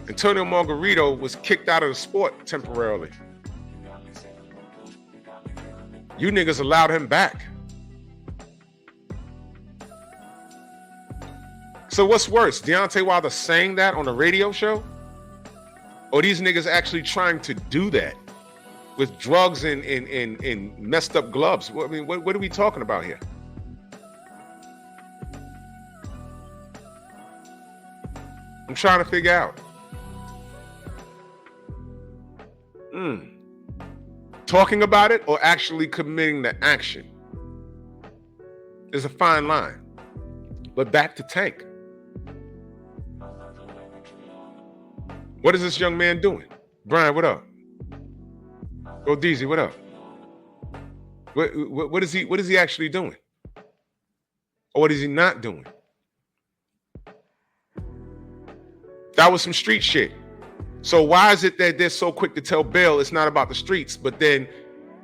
Antonio Margarito was kicked out of the sport temporarily. You niggas allowed him back. So what's worse, Deontay Wilder saying that on a radio show? Or these niggas actually trying to do that with drugs and messed up gloves? I mean, what are we talking about here? I'm trying to figure out. Talking about it or actually committing the action? There's a fine line. But back to Tank. What is this young man doing? Brian, what up? Go DZ, what up? What is he actually doing? Or what is he not doing? That was some street shit. So why is it that they're so quick to tell Bill it's not about the streets? But then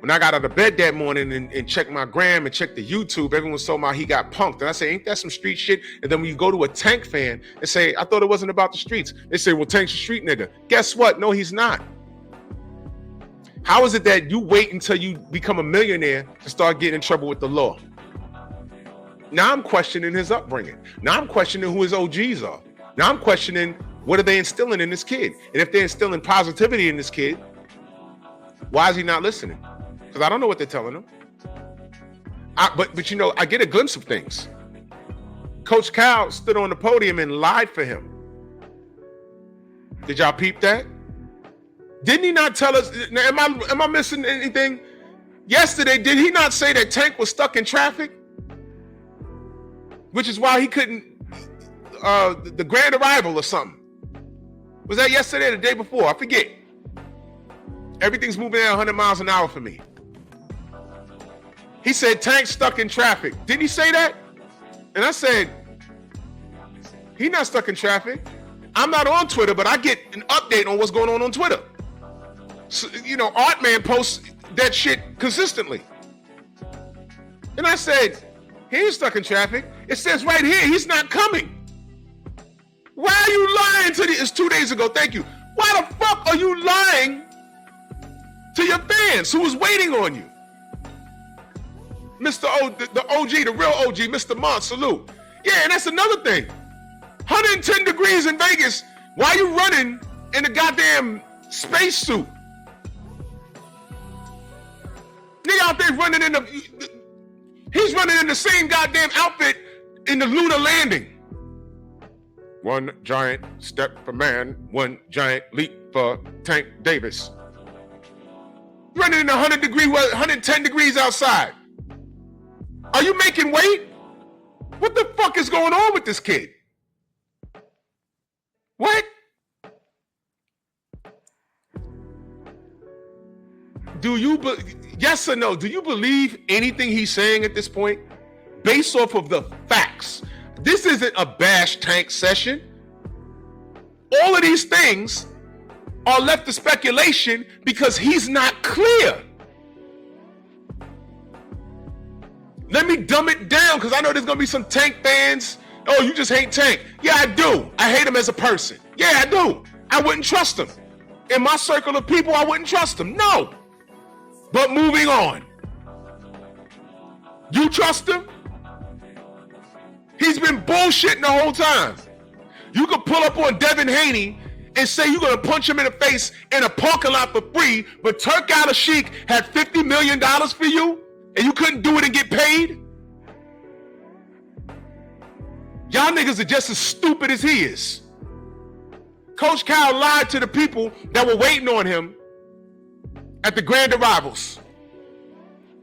when I got out of bed that morning and checked my gram and checked the YouTube, everyone's talking about he got punked. And I say, ain't that some street shit? And then when you go to a Tank fan and say, I thought it wasn't about the streets. They say, well, Tank's a street nigga. Guess what? No, he's not. How is it that you wait until you become a millionaire to start getting in trouble with the law? Now I'm questioning his upbringing. Now I'm questioning who his OGs are. Now I'm questioning what are they instilling in this kid? And if they're instilling positivity in this kid, why is he not listening? Because I don't know what they're telling him. But you know, I get a glimpse of things. Coach Cal stood on the podium and lied for him. Did y'all peep that? Didn't he not tell us? Am I missing anything? Yesterday, did he not say that Tank was stuck in traffic? Which is why he couldn't, the grand arrival or something. Was that yesterday or the day before? I forget. Everything's moving at 100 miles an hour for me. He said Tank's stuck in traffic. Didn't he say that? And I said, he's not stuck in traffic. I'm not on Twitter, but I get an update on what's going on Twitter. So, you know, Artman posts that shit consistently. And I said, he ain't stuck in traffic. It says right here, he's not coming. Why are you lying to it's 2 days ago, thank you. Why the fuck are you lying to your fans who was waiting on you? Mr. O, the OG, the real OG, Mr. Mont, salute. Yeah, and that's another thing. 110 degrees in Vegas. Why you running in a goddamn spacesuit? Nigga out there running in he's running in the same goddamn outfit in the lunar landing. One giant step for man, one giant leap for Tank Davis. Running in 110 degrees outside. Are you making weight? What the fuck is going on with this kid? What? Yes or no, do you believe anything he's saying at this point? Based off of the facts. This isn't a bash Tank session. All of these things are left to speculation because he's not clear. Let me dumb it down because I know there's going to be some Tank fans. Oh, you just hate Tank. Yeah, I do. I hate him as a person. Yeah, I do. I wouldn't trust him. In my circle of people, I wouldn't trust him. No. But moving on. You trust him? He's been bullshitting the whole time. You could pull up on Devin Haney and say you're going to punch him in the face in a parking lot for free, but Turk Al-Sheikh had $50 million for you and you couldn't do it and get paid? Y'all niggas are just as stupid as he is. Coach Cal lied to the people that were waiting on him at the grand arrivals.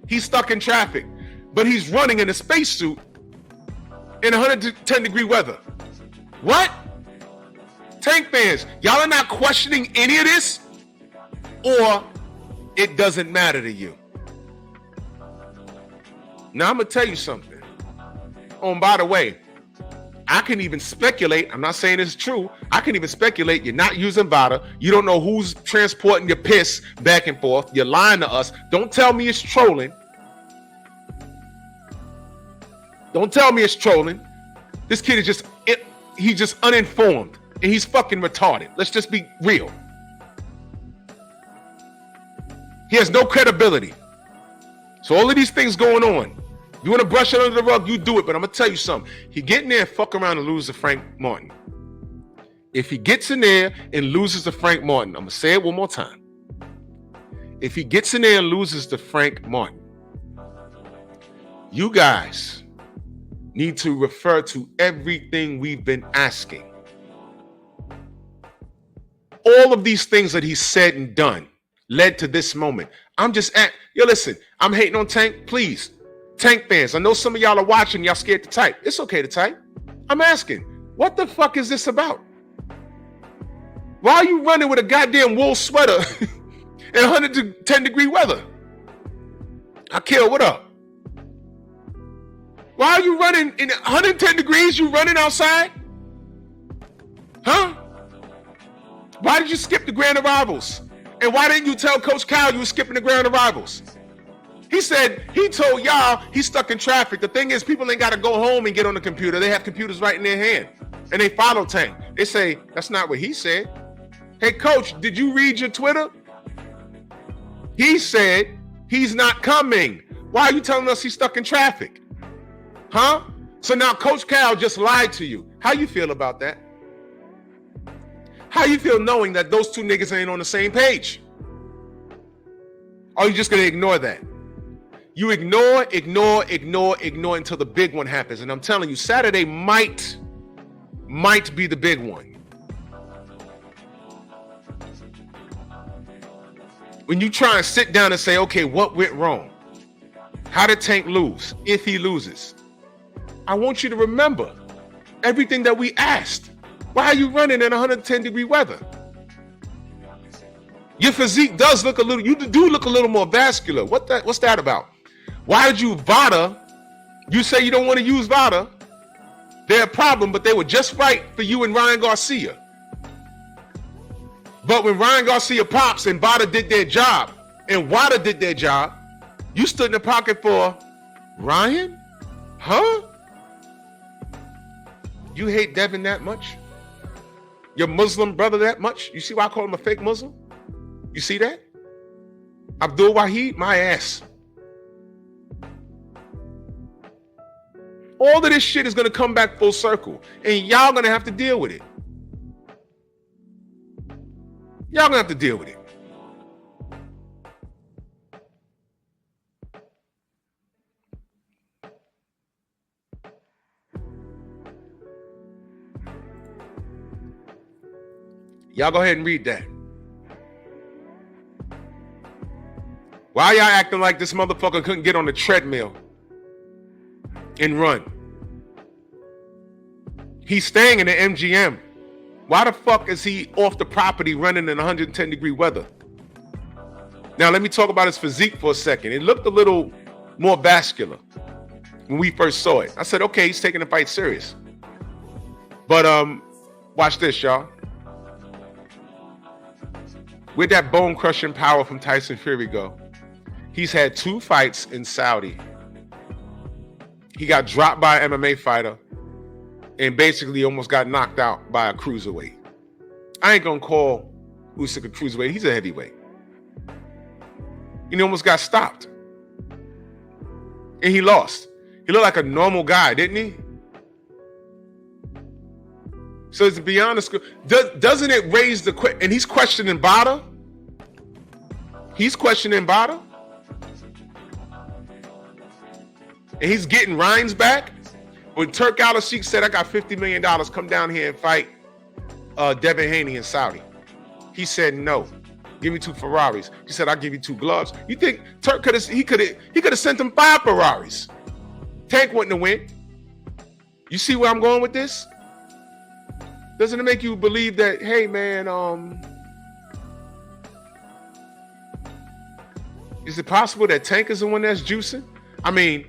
He's stuck in traffic, but he's running in a spacesuit in 110-degree weather. What? Tank fans, y'all are not questioning any of this? Or it doesn't matter to you? Now, I'm going to tell you something. Oh, and by the way, I can even speculate. I'm not saying it's true. I can even speculate you're not using VADA. You don't know who's transporting your piss back and forth. You're lying to us. Don't tell me it's trolling. Don't tell me it's trolling. This kid is he's just uninformed and he's fucking retarded. Let's just be real. He has no credibility. So all of these things going on. You want to brush it under the rug, you do it. But I'm going to tell you something. He get in there and fuck around and lose to Frank Martin. If he gets in there and loses to Frank Martin, I'm going to say it one more time. If he gets in there and loses to Frank Martin, you guys need to refer to everything we've been asking. All of these things that he said and done led to this moment. I'm just listen, I'm hating on Tank, please. Tank fans, I know some of y'all are watching, y'all scared to type. It's okay to type. I'm asking, what the fuck is this about? Why are you running with a goddamn wool sweater in 110-degree weather? Akil, what up? Why are you running in 110 degrees? You running outside? Huh? Why did you skip the grand arrivals? And why didn't you tell Coach Kyle you were skipping the grand arrivals? He said, he told y'all he's stuck in traffic. The thing is, people ain't got to go home and get on the computer. They have computers right in their hand. And they follow Tank. They say, that's not what he said. Hey, Coach, did you read your Twitter? He said he's not coming. Why are you telling us he's stuck in traffic? Huh? So now Coach Cal just lied to you. How you feel about that? How you feel knowing that those two niggas ain't on the same page? Or are you just going to ignore that? You ignore until the big one happens. And I'm telling you, Saturday might be the big one. When you try and sit down and say, okay, what went wrong? How did Tank lose? If he loses, I want you to remember everything that we asked. Why are you running in 110-degree weather? Your physique does look you do look a little more vascular. What's that about? Why did you VADA? You say you don't want to use VADA. They're a problem, but they were just right for you and Ryan Garcia. But when Ryan Garcia pops and VADA did their job and WADA did their job, you stood in the pocket for Ryan? Huh? You hate Devin that much? Your Muslim brother that much? You see why I call him a fake Muslim? You see that? Abdul Whahid, my ass. All of this shit is going to come back full circle. And y'all going to have to deal with it. Y'all going to have to deal with it. Y'all go ahead and read that. Why y'all acting like this motherfucker couldn't get on the treadmill and run? He's staying in the MGM. Why the fuck is he off the property running in 110-degree weather? Now, let me talk about his physique for a second. It looked a little more vascular when we first saw it. I said, okay, he's taking the fight serious. But watch this, y'all. Where'd that bone-crushing power from Tyson Fury go? He's had 2 fights in Saudi. He got dropped by an MMA fighter and basically almost got knocked out by a cruiserweight. I ain't gonna call Usyk a cruiserweight. He's a heavyweight. He almost got stopped. And he lost. He looked like a normal guy, didn't he? So to be honest, doesn't it raise the question? And he's questioning VADA? He's questioning VADA? And he's getting Ryan's back? When Turk Al-Sheikh said, I got $50 million, come down here and fight Devin Haney in Saudi. He said, no, give me 2 Ferraris. He said, I'll give you 2 gloves. You think Turk could have sent him 5 Ferraris? Tank wouldn't have win. You see where I'm going with this? Doesn't it make you believe that, hey man, is it possible that Tank is the one that's juicing? I mean,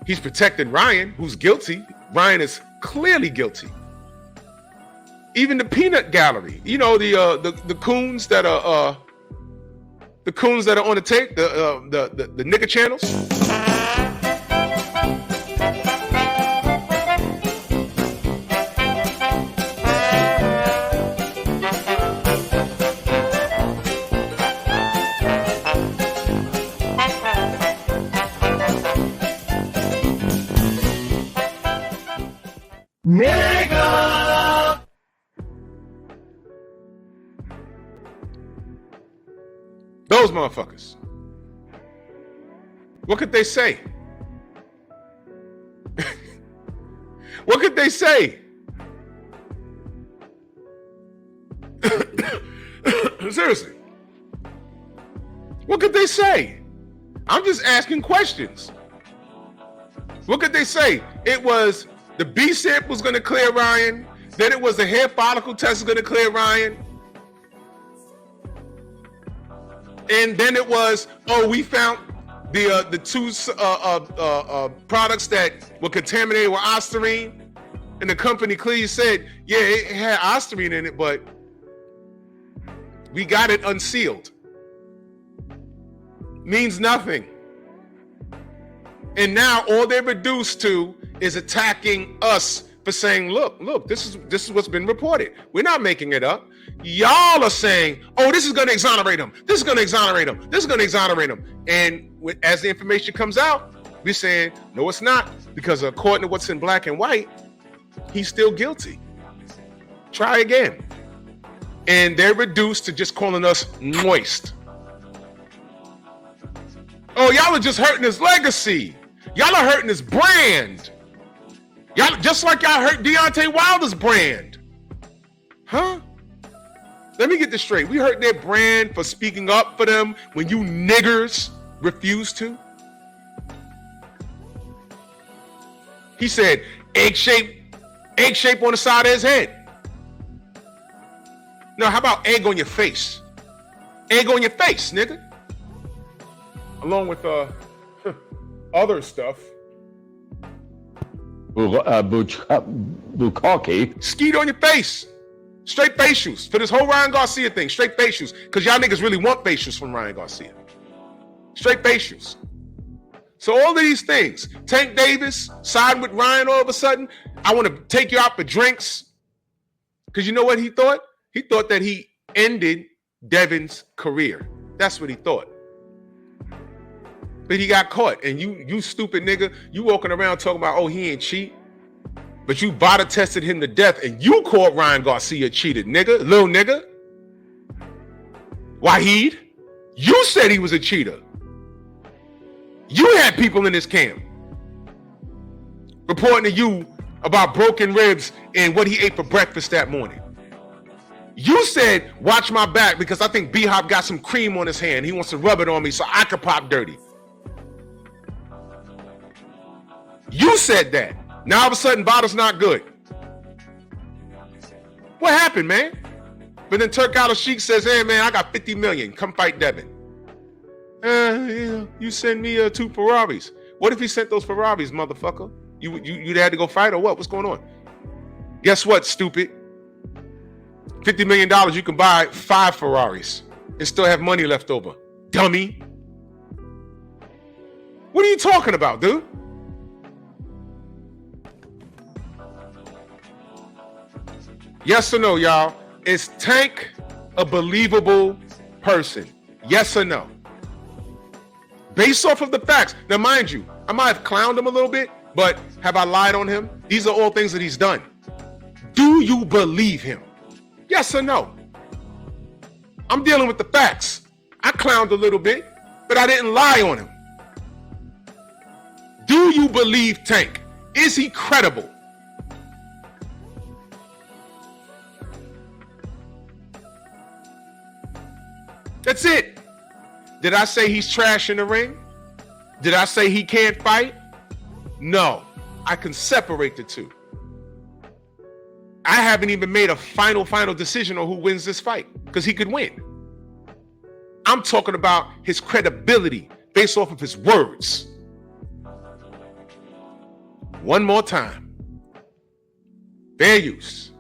he's protecting Ryan, who's guilty. Ryan is clearly guilty. Even the peanut gallery, you know, the coons that are on the tape, the nigga channels. Nigga! Those motherfuckers. What could they say? What could they say? Seriously. What could they say? I'm just asking questions. What could they say? It was the B sample was going to clear Ryan. Then it was the hair follicle test was going to clear Ryan. And then it was, oh, we found the 2 products that were contaminated with Ostarine. And the company clearly said, yeah, it had Ostarine in it, but we got it unsealed. Means nothing. And now all they're reduced to is attacking us for saying, look, this is what's been reported. We're not making it up. Y'all are saying, oh, this is going to exonerate him. This is going to exonerate him. This is going to exonerate him. And as the information comes out, we're saying, no, it's not. Because according to what's in black and white, he's still guilty. Try again. And they're reduced to just calling us moist. Oh, y'all are just hurting his legacy. Y'all are hurting his brand. Y'all just like y'all hurt Deontay Wilder's brand. Huh? Let me get this straight. We hurt their brand for speaking up for them when you niggers refused to. He said egg shape on the side of his head. No, how about egg on your face? Egg on your face, nigga. Along with other stuff. Bukaki. Skeet on your face. Straight facials. For this whole Ryan Garcia thing, straight facials. Because y'all niggas really want facials from Ryan Garcia. Straight facials. So all of these things. Tank Davis siding with Ryan all of a sudden. I want to take you out for drinks. Because you know what he thought? He thought that he ended Devin's career. That's what he thought. But he got caught. And you stupid nigga, you walking around talking about, oh, he ain't cheat. But you VADA tested him to death and you called Ryan Garcia cheated, nigga, little nigga. Wahid, you said he was a cheater. You had people in this camp reporting to you about broken ribs and what he ate for breakfast that morning. You said, watch my back because I think B-Hop got some cream on his hand. He wants to rub it on me so I could pop dirty. You said that. Now all of a sudden, VADA's not good. What happened, man? But then Turk Al-Sheikh says, hey, man, I got 50 million. Come fight Devin. You send me 2 Ferraris. What if he sent those Ferraris, motherfucker? You had to go fight or what? What's going on? Guess what, stupid? $50 million, you can buy 5 Ferraris and still have money left over. Dummy. What are you talking about, dude? Yes or no, y'all? Is Tank a believable person? Yes or no? Based off of the facts. Now, mind you, I might have clowned him a little bit, but have I lied on him? These are all things that he's done. Do you believe him? Yes or no? I'm dealing with the facts. I clowned a little bit, but I didn't lie on him. Do you believe Tank? Is he credible? That's it. Did I say he's trash in the ring? Did I say he can't fight? No. I can separate the two. I haven't even made a final decision on who wins this fight because he could win. I'm talking about his credibility based off of his words. One more time. Fair use.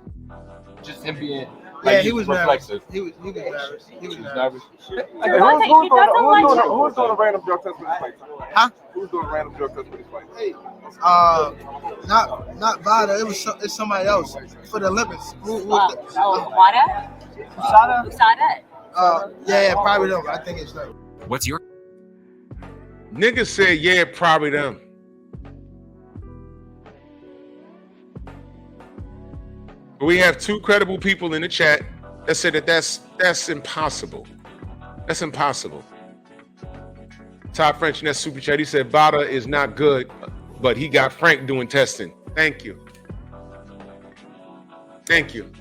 Just him being. Yeah, he was reflexive. nervous. He was nervous. He was nervous. nervous. Who's doing a random drug test for this fight? Huh? Who's doing a random drug test for this fight? Not VADA. It's somebody else for the Olympics. WADA? USADA? Yeah, probably them. I think it's them. What's your Niggas said, yeah, probably them. We have two credible people in the chat that said that that's impossible. That's impossible. Todd French in that super chat, he said VADA is not good, but he got Frank doing testing. Thank you. Thank you.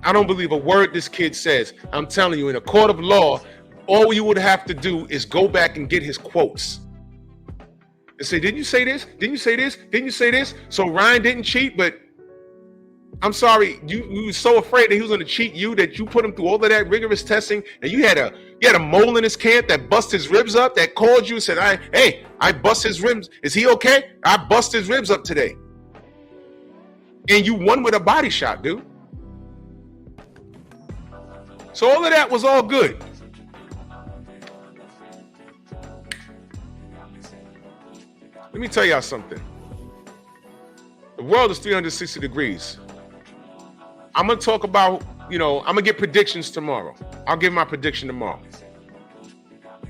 I don't believe a word this kid says. I'm telling you, in a court of law, all you would have to do is go back and get his quotes. And say, didn't you say this? Didn't you say this? Didn't you say this? So Ryan didn't cheat, but I'm sorry, you were so afraid that he was going to cheat you that you put him through all of that rigorous testing, and you had a mole in his camp that bust his ribs up, that called you and said, I bust his ribs. Is he okay? I bust his ribs up today. And you won with a body shot, dude. So all of that was all good. Let me tell y'all something. The world is 360 degrees. I'm going to talk about, I'm going to get predictions tomorrow. I'll give my prediction tomorrow.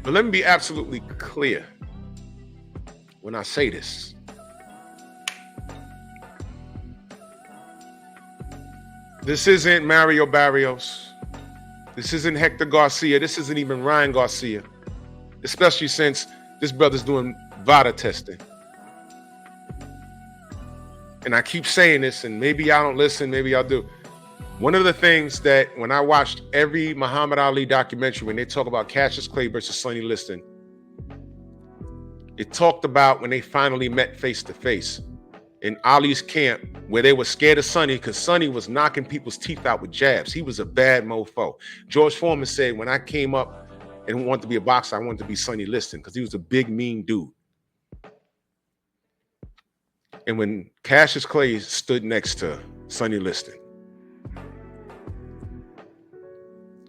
But let me be absolutely clear when I say this. This isn't Mario Barrios. This isn't Hector Garcia. This isn't even Ryan Garcia. Especially since this brother's doing VADA testing. And I keep saying this, and maybe y'all don't listen, maybe y'all do. One of the things that when I watched every Muhammad Ali documentary, when they talk about Cassius Clay versus Sonny Liston, it talked about when they finally met face to face in Ali's camp, where they were scared of Sonny because Sonny was knocking people's teeth out with jabs. He was a bad mofo. George Foreman said, when I came up and wanted to be a boxer, I wanted to be Sonny Liston because he was a big, mean dude. And when Cassius Clay stood next to Sonny Liston,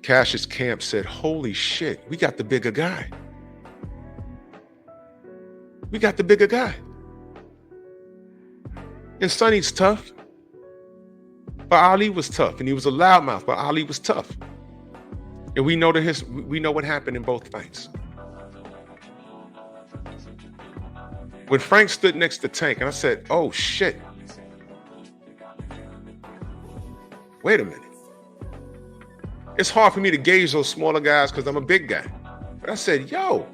Cassius Camp said, holy shit, we got the bigger guy. We got the bigger guy. And Sonny's tough, but Ali was tough, and he was a loudmouth, but Ali was tough. And we know we know what happened in both fights. When Frank stood next to Tank, and I said, oh shit. Wait a minute. It's hard for me to gauge those smaller guys because I'm a big guy. But I said, yo.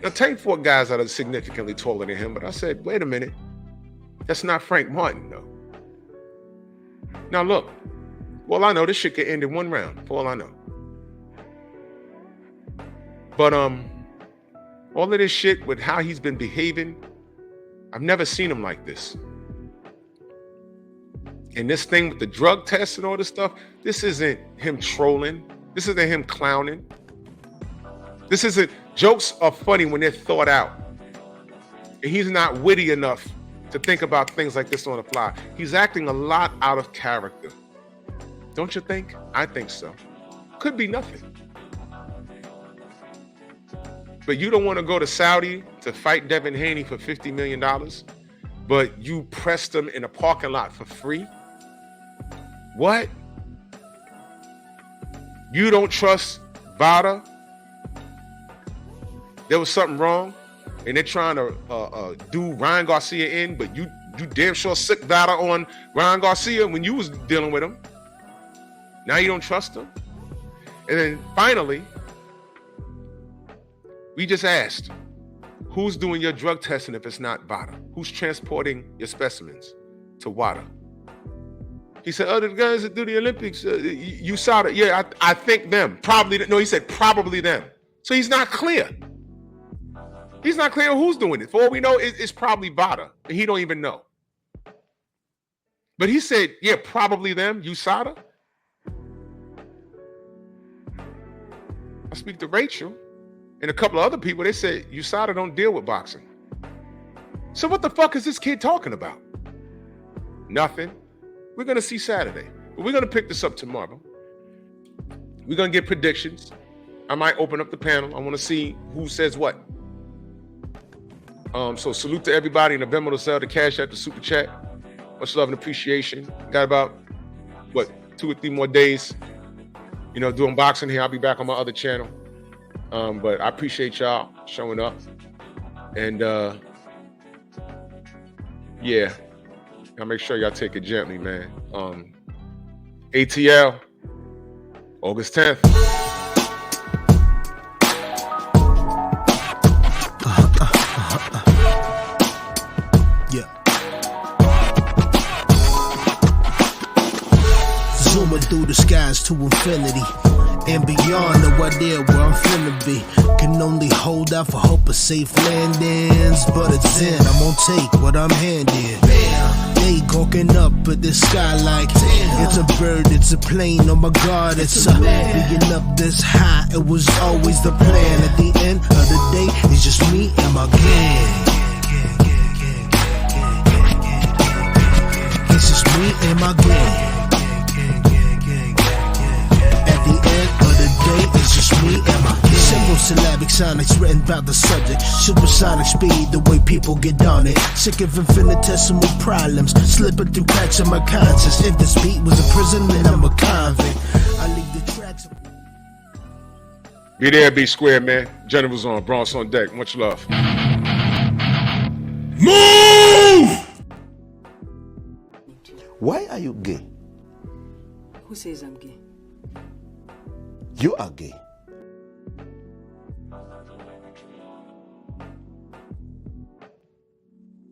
Now Tank fought guys that are significantly taller than him, but I said, wait a minute. That's not Frank Martin, though. Now look, for all I know, this shit could end in one round, for all I know. But all of this shit with how he's been behaving, I've never seen him like this. And this thing with the drug tests and all this stuff, this isn't him trolling. This isn't him clowning. This isn't, jokes are funny when they're thought out. And he's not witty enough to think about things like this on the fly. He's acting a lot out of character. Don't you think? I think so. Could be nothing. But you don't want to go to Saudi to fight Devin Haney for $50 million, but you pressed him in a parking lot for free? What? You don't trust VADA? There was something wrong, and they're trying to do Ryan Garcia in, but you damn sure sick VADA on Ryan Garcia when you was dealing with him. Now you don't trust him? And then finally, we just asked, who's doing your drug testing if it's not VADA? Who's transporting your specimens to WADA? He said, the guys that do the Olympics, USADA. Yeah, I think them. Probably, no, he said probably them. So he's not clear. He's not clear who's doing it. For all we know, it's probably VADA. And he don't even know. But he said, yeah, probably them, USADA. I speak to Rachel and a couple of other people. They said, USADA don't deal with boxing. So what the fuck is this kid talking about? Nothing. We're going to see Saturday. But we're going to pick this up tomorrow. We're going to get predictions. I might open up the panel. I want to see who says what. So salute to everybody in the Venmo, to sell, the Cash App, the Super Chat. Much love and appreciation. Got about, 2 or 3 more days, doing boxing here. I'll be back on my other channel. But I appreciate y'all showing up. And yeah, I'll make sure y'all take it gently, man. ATL, August 10th. Zooming through the skies to infinity and beyond, no idea where I'm finna be. Can only hold out for hope of safe landings, but it's in, I'm gonna take what I'm handed. They gawking up at the sky like, it's a bird, it's a plane, oh my god, it's a being up this high, it was always the plan. At the end of the day, it's just me and my gang. It's just me and my gang. It's just me and my kid. Simple syllabic sonics written about the subject. Supersonic speed, the way people get on it. Sick of infinitesimal problems, slipping through cracks in my conscience. If this beat was a prison, then I'm a convict. I leave the tracks. Be there, be square, man. General's on, Bronx on deck. Much love. Move! Why are you gay? Who says I'm gay? You are gay.